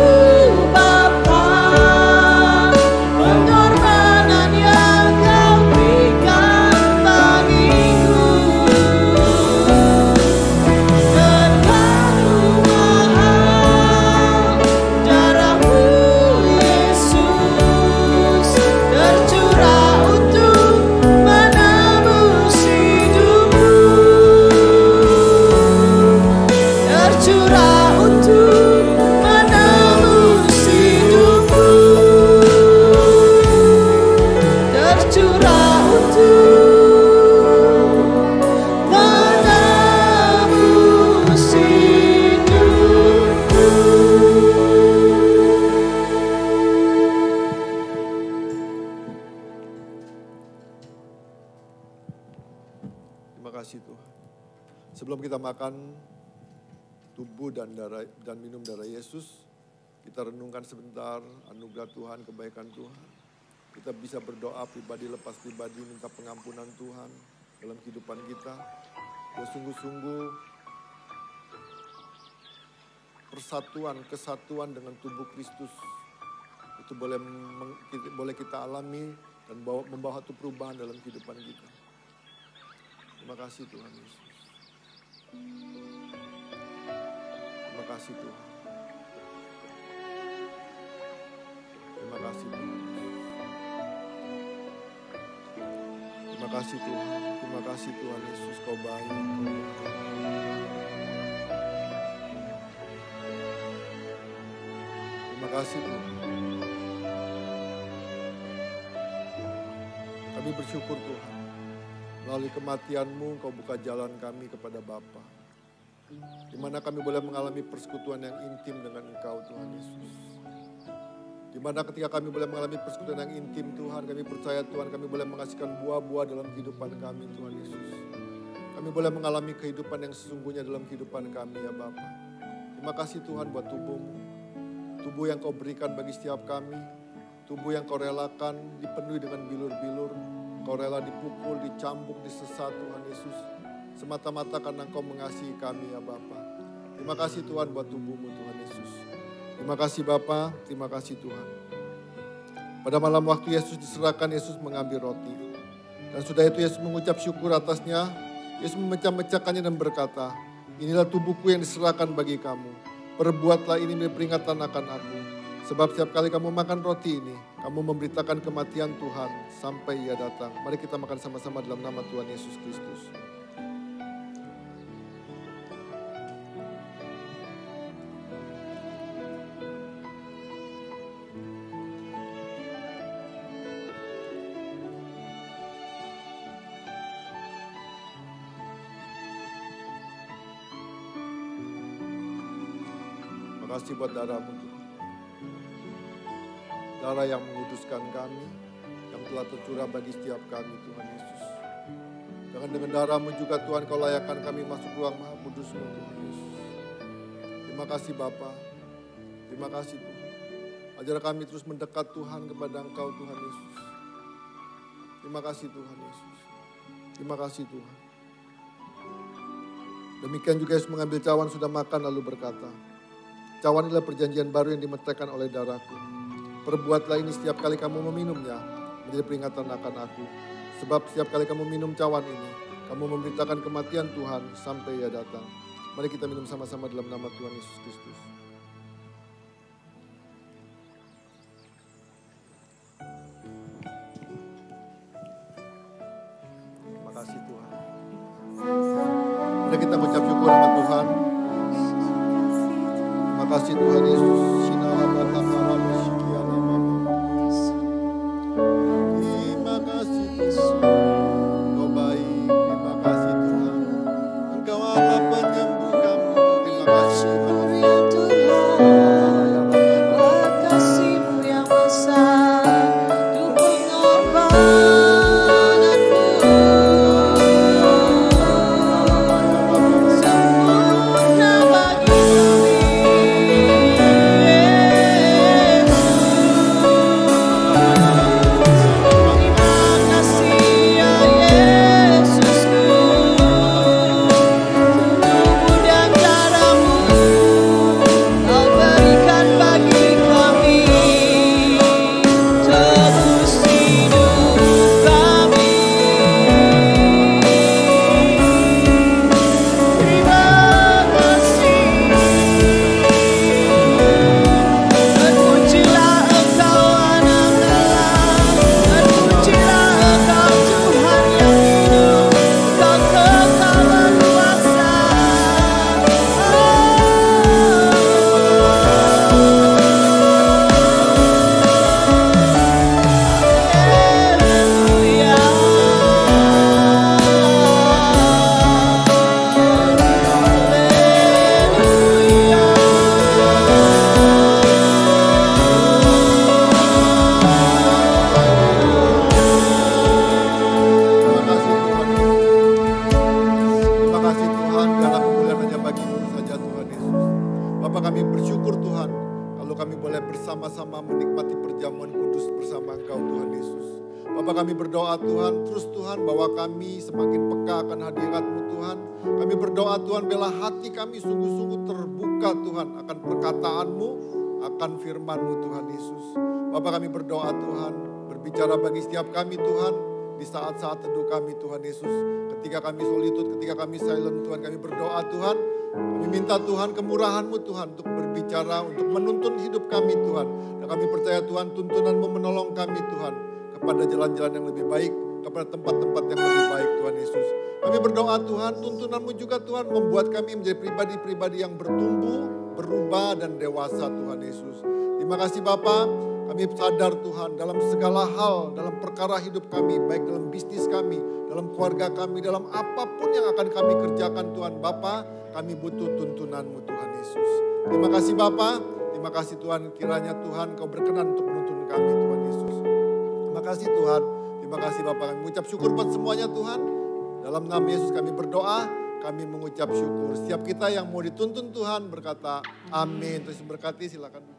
Bapa, pengorbanan yang Kau berikan bagiku. Terlalu mahal darah-Mu Yesus, tercurah untuk menebus hidupku. Tercurah untuk menebus hidupku. Tercurah untuk menebus hidupku. Terima kasih Tuhan. Sebelum kita makan tubuh dan minum darah Yesus, kita renungkan sebentar anugerah Tuhan, kebaikan Tuhan. Kita bisa berdoa pribadi lepas pribadi, minta pengampunan Tuhan dalam kehidupan kita. Ya sungguh-sungguh persatuan, kesatuan dengan tubuh Kristus. Itu boleh kita alami dan membawa satu perubahan dalam kehidupan kita. Terima kasih Tuhan Yesus. Terima kasih Tuhan. Terima kasih Tuhan. Terima kasih Tuhan. Terima kasih Tuhan Yesus, Kau baik. Terima kasih Tuhan. Kami bersyukur Tuhan. Melalui kematian-Mu, Kau buka jalan kami kepada Bapa. Di mana kami boleh mengalami persekutuan yang intim dengan Engkau Tuhan Yesus. Di mana ketika kami boleh mengalami persekutuan yang intim Tuhan, kami percaya Tuhan kami boleh menghasilkan buah-buah dalam kehidupan kami Tuhan Yesus. Kami boleh mengalami kehidupan yang sesungguhnya dalam kehidupan kami ya Bapa. Terima kasih Tuhan buat tubuh-Mu. Tubuh yang Kau berikan bagi setiap kami. Tubuh yang Kau relakan dipenuhi dengan bilur-bilur. Kau rela dipukul, dicambuk, disesat Tuhan Yesus. Semata-mata karena Kau mengasihi kami ya Bapa. Terima kasih Tuhan buat tubuh-Mu Tuhan Yesus. Terima kasih Bapa, terima kasih Tuhan. Pada malam waktu Yesus diserahkan, Yesus mengambil roti. Dan sudah itu Yesus mengucap syukur atasnya. Yesus memecah-mecahkannya dan berkata, inilah tubuhku yang diserahkan bagi kamu. Perbuatlah ini menjadi peringatan akan aku. Sebab setiap kali kamu makan roti ini, kamu memberitakan kematian Tuhan sampai Ia datang. Mari kita makan sama-sama dalam nama Tuhan Yesus Kristus. Terima kasih buat darah-Mu Tuhan. Darah yang menguduskan kami, yang telah tercurah bagi setiap kami Tuhan Yesus. Dengan darah-Mu juga Tuhan Kau layakkan kami masuk ruang Maha Kudus-Mu Tuhan Yesus. Terima kasih Bapa, terima kasih Tuhan. Ajar kami terus mendekat Tuhan kepada Engkau Tuhan Yesus. Terima kasih Tuhan Yesus. Terima kasih Tuhan. Demikian juga Yesus mengambil cawan sudah makan lalu berkata, cawan inilah perjanjian baru yang dimeteraikan oleh darahku. Perbuatlah ini setiap kali kamu meminumnya, menjadi peringatan akan aku. Sebab setiap kali kamu minum cawan ini, kamu memberitakan kematian Tuhan sampai Ia datang. Mari kita minum sama-sama dalam nama Tuhan Yesus Kristus. Terima kasih Tuhan. Mari kita mengucap syukur sama Tuhan. Terima kasih Tuhan Yesus. Terima kasih Tuhan. Kau baik. Terima kasih Tuhan. Engkau apa penyembuh kami. Terima kasih Tuhan. Kasih-Mu yang besar, untuk pengorbananmu sempurna bagi Lalu kami boleh bersama-sama menikmati perjamuan kudus bersama Engkau Tuhan Yesus. Bapa kami berdoa Tuhan, terus Tuhan bahwa kami semakin peka akan hadirat-Mu Tuhan. Kami berdoa Tuhan, bela hati kami sungguh-sungguh terbuka Tuhan akan perkataan-Mu, akan firman-Mu Tuhan Yesus. Bapa kami berdoa Tuhan, berbicara bagi setiap kami Tuhan, di saat-saat teduh kami Tuhan Yesus. Ketika kami solitude, ketika kami silent Tuhan, kami berdoa Tuhan. Kami minta Tuhan kemurahan-Mu Tuhan untuk berbicara, untuk menuntun hidup kami Tuhan. Dan kami percaya Tuhan tuntunan-Mu menolong kami Tuhan kepada jalan-jalan yang lebih baik, kepada tempat-tempat yang lebih baik Tuhan Yesus. Kami berdoa Tuhan, tuntunan-Mu juga Tuhan membuat kami menjadi pribadi-pribadi yang bertumbuh, berubah dan dewasa Tuhan Yesus. Terima kasih Bapa, kami sadar Tuhan dalam segala hal, dalam perkara hidup kami, baik dalam bisnis kami, dalam keluarga kami, dalam apapun yang akan kami kerjakan Tuhan Bapa, kami butuh tuntunan-Mu Tuhan Yesus. Terima kasih Bapa, terima kasih Tuhan, kiranya Tuhan Kau berkenan untuk menuntun kami Tuhan Yesus. Terima kasih Tuhan, terima kasih Bapak. Kami mengucap syukur buat semuanya Tuhan. Dalam nama Yesus kami berdoa, kami mengucap syukur. Setiap kita yang mau dituntun Tuhan berkata amin. Terus berkati, silakan duduk.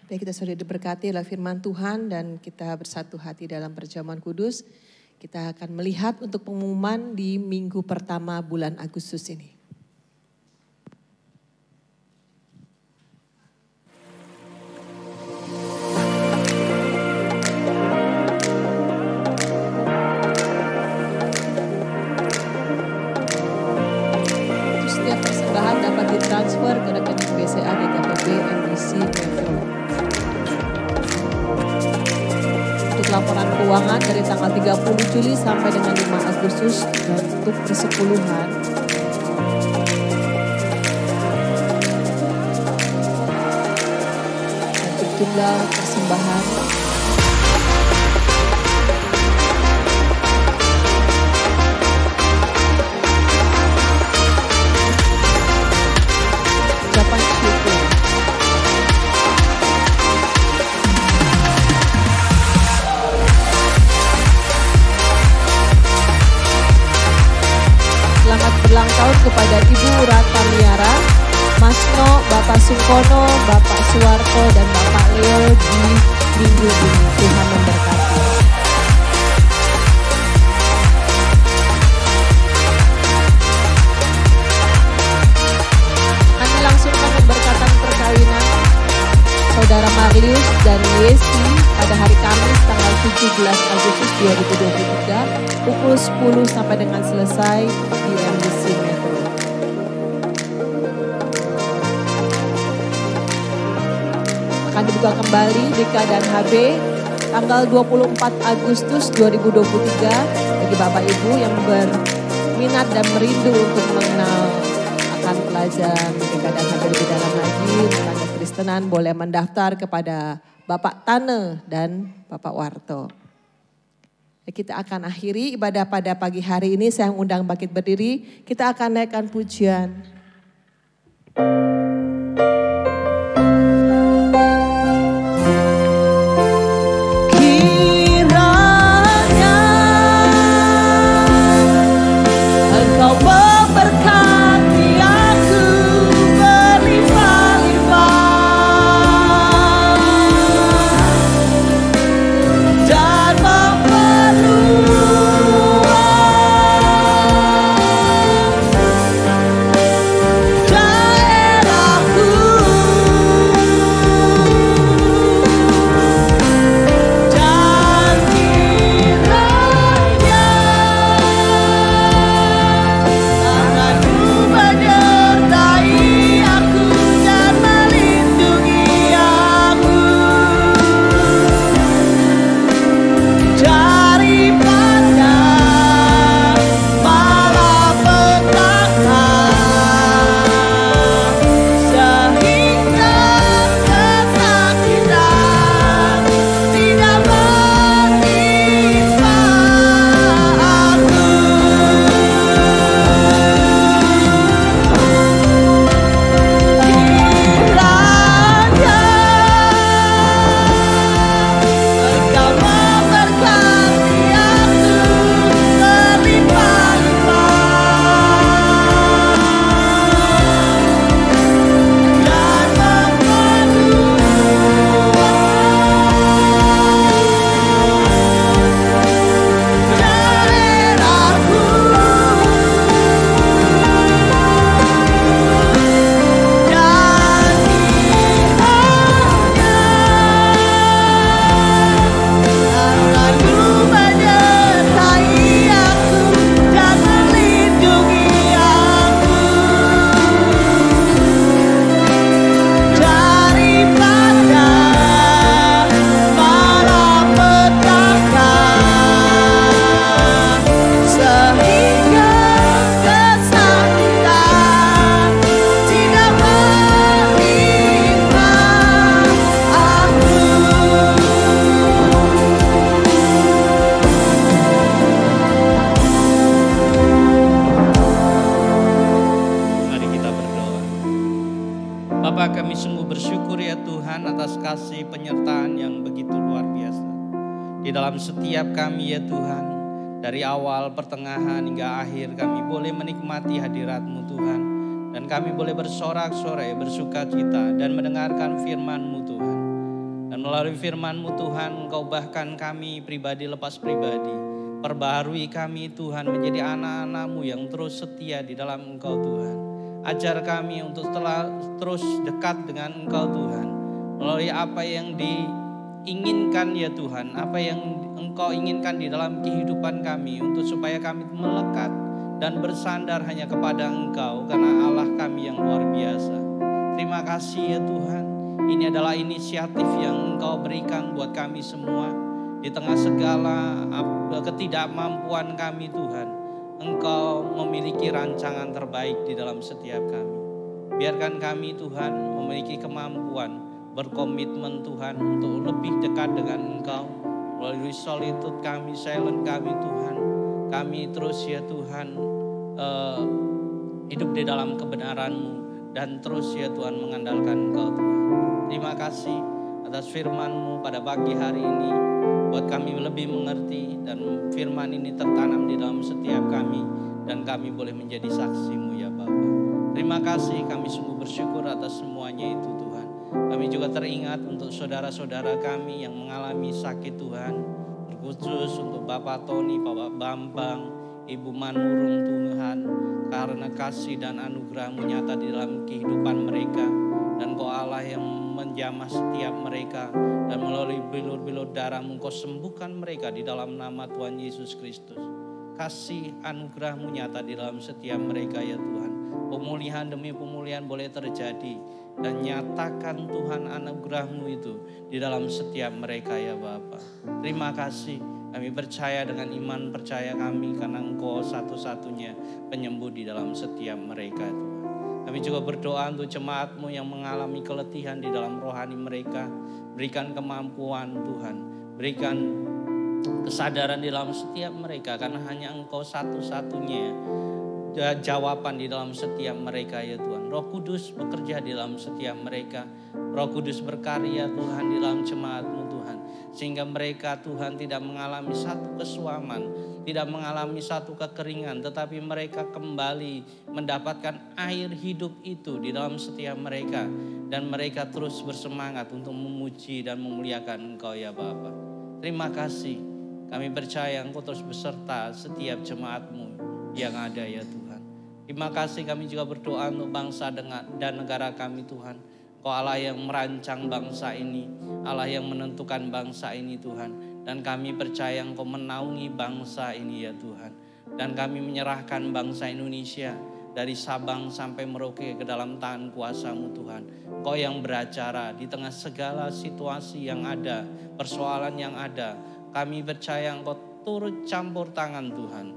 Baik, kita sudah diberkati oleh firman Tuhan dan kita bersatu hati dalam perjamuan kudus. Kita akan melihat untuk pengumuman di minggu pertama bulan Agustus ini. Setiap persembahan dapat ditransfer ke rekening BCA DKPB MBC Metro. Laporan keuangan dari tanggal 30 Juli sampai dengan 5 Agustus dan untuk persepuluhan. Untuk jumlah persembahan ucapan syukur. Selamat berulang tahun kepada Ibu Rata Miara, Mas No, Bapak Sungkono, Bapak Suwarto, dan Bapak Leo di minggu ini. Tuhan memberkati. Kami langsungkan pemberkatan perkawinan Saudara Marlius dan Yesi pada hari Kamis tanggal 17 Agustus 2023 pukul 10 sampai dengan selesai di MBC Metro. Akan dibuka kembali di keadaan HB tanggal 24 Agustus 2023 bagi Bapak Ibu yang berminat dan merindu untuk mengenal akan pelajaran di keadaan HB lebih dalam lagi tentang kekristenan, boleh mendaftar kepada Bapak Tane dan Bapak Warto. Kita akan akhiri ibadah pada pagi hari ini. Saya undang bangkit berdiri. Kita akan naikkan pujian. Kiranya Engkau memberkati aku berlimpah-limpah dan memperluas daerah kasih penyertaan yang begitu luar biasa. Di dalam setiap kami ya Tuhan, dari awal, pertengahan hingga akhir kami boleh menikmati hadirat-Mu Tuhan. Dan kami boleh bersorak-sorai, bersuka cita dan mendengarkan firman-Mu Tuhan. Dan melalui firman-Mu Tuhan, Engkau bahkan kami pribadi lepas pribadi. Perbaharui kami Tuhan menjadi anak-anak-Mu yang terus setia di dalam Engkau Tuhan. Ajar kami untuk terus dekat dengan Engkau Tuhan. Melalui apa yang diinginkan ya Tuhan, apa yang Engkau inginkan di dalam kehidupan kami. Untuk supaya kami melekat dan bersandar hanya kepada Engkau, karena Allah kami yang luar biasa. Terima kasih ya Tuhan. Ini adalah inisiatif yang Engkau berikan buat kami semua. Di tengah segala ketidakmampuan kami Tuhan, Engkau memiliki rancangan terbaik di dalam setiap kami. Biarkan kami Tuhan memiliki kemampuan, berkomitmen Tuhan untuk lebih dekat dengan Engkau. Melalui solitude kami, silent kami Tuhan, kami terus ya Tuhan hidup di dalam kebenaran-Mu. Dan terus ya Tuhan mengandalkan Engkau Tuhan. Terima kasih atas firman-Mu pada pagi hari ini. Buat kami lebih mengerti dan firman ini tertanam di dalam setiap kami. Dan kami boleh menjadi saksi-Mu ya Bapa. Terima kasih, kami sungguh bersyukur atas semuanya itu Tuhan. Kami juga teringat untuk saudara-saudara kami yang mengalami sakit Tuhan. Terkhusus untuk Bapak Tony, Bapak Bambang, Ibu Manurung Tuhan. Karena kasih dan anugerah-Mu nyata di dalam kehidupan mereka. Dan Kau Allah yang menjamah setiap mereka. Dan melalui bilur-bilur darah-Mu Kau sembuhkan mereka di dalam nama Tuhan Yesus Kristus. Kasih anugerah-Mu nyata di dalam setiap mereka ya Tuhan. Pemulihan demi pemulihan boleh terjadi. Dan nyatakan Tuhan anugerah-Mu itu di dalam setiap mereka ya Bapa. Terima kasih. Kami percaya dengan iman percaya kami karena Engkau satu-satunya penyembuh di dalam setiap mereka Tuhan. Kami juga berdoa untuk jemaat-Mu yang mengalami keletihan di dalam rohani mereka. Berikan kemampuan Tuhan. Berikan kesadaran di dalam setiap mereka. Karena hanya Engkau satu-satunya jawaban di dalam setiap mereka ya Tuhan. Roh Kudus bekerja di dalam setiap mereka. Roh Kudus berkarya Tuhan di dalam jemaat-Mu Tuhan. Sehingga mereka Tuhan tidak mengalami satu kesuaman, tidak mengalami satu kekeringan, tetapi mereka kembali mendapatkan air hidup itu di dalam setiap mereka. Dan mereka terus bersemangat untuk memuji dan memuliakan Engkau ya Bapa. Terima kasih, kami percaya Engkau terus beserta setiap jemaat-Mu yang ada ya Tuhan. Terima kasih, kami juga berdoa untuk bangsa dan negara kami Tuhan. Kau Allah yang merancang bangsa ini, Allah yang menentukan bangsa ini Tuhan. Dan kami percaya Engkau menaungi bangsa ini ya Tuhan. Dan kami menyerahkan bangsa Indonesia dari Sabang sampai Merauke ke dalam tangan kuasa-Mu Tuhan. Engkau yang beracara di tengah segala situasi yang ada, persoalan yang ada. Kami percaya Engkau turut campur tangan Tuhan.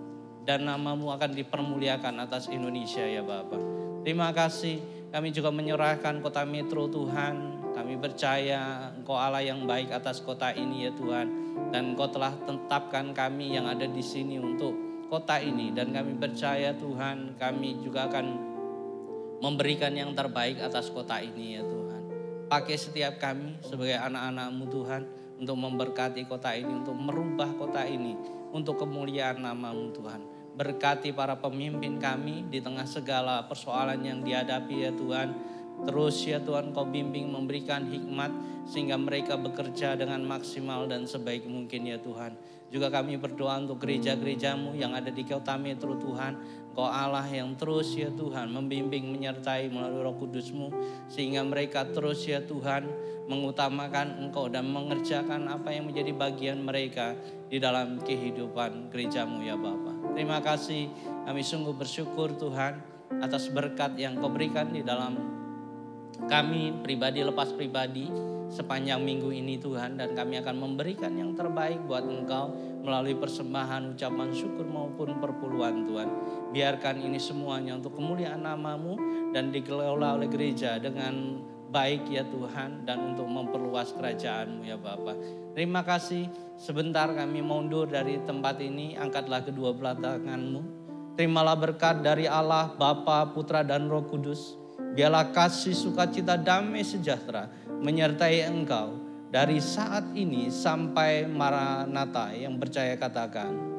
Dan nama-Mu akan dipermuliakan atas Indonesia ya Bapa. Terima kasih. Kami juga menyerahkan kota Metro Tuhan. Kami percaya Engkau Allah yang baik atas kota ini ya Tuhan. Dan Engkau telah tetapkan kami yang ada di sini untuk kota ini. Dan kami percaya Tuhan, kami juga akan memberikan yang terbaik atas kota ini ya Tuhan. Pakai setiap kami sebagai anak-anak-Mu Tuhan untuk memberkati kota ini, untuk merubah kota ini untuk kemuliaan nama-Mu Tuhan. Berkati para pemimpin kami di tengah segala persoalan yang dihadapi ya Tuhan. Terus ya Tuhan Kau bimbing, memberikan hikmat sehingga mereka bekerja dengan maksimal dan sebaik mungkin ya Tuhan. Juga kami berdoa untuk gereja-gereja-Mu yang ada di kota Metro Tuhan. Kau Allah yang terus ya Tuhan membimbing, menyertai melalui Roh Kudus-Mu. Sehingga mereka terus ya Tuhan mengutamakan Engkau dan mengerjakan apa yang menjadi bagian mereka di dalam kehidupan gereja-Mu ya Bapa. Terima kasih, kami sungguh bersyukur Tuhan atas berkat yang Kau berikan di dalam kami pribadi lepas pribadi sepanjang minggu ini Tuhan. Dan kami akan memberikan yang terbaik buat Engkau melalui persembahan, ucapan syukur maupun perpuluhan Tuhan. Biarkan ini semuanya untuk kemuliaan nama-Mu dan dikelola oleh gereja dengan baik ya Tuhan, dan untuk memperluas kerajaan-Mu ya Bapa. Terima kasih. Sebentar kami mundur dari tempat ini, angkatlah kedua belah tangan-Mu. Terimalah berkat dari Allah, Bapa, Putra dan Roh Kudus. Biarlah kasih, sukacita, damai sejahtera menyertai Engkau dari saat ini sampai Maranatha. Yang percaya katakan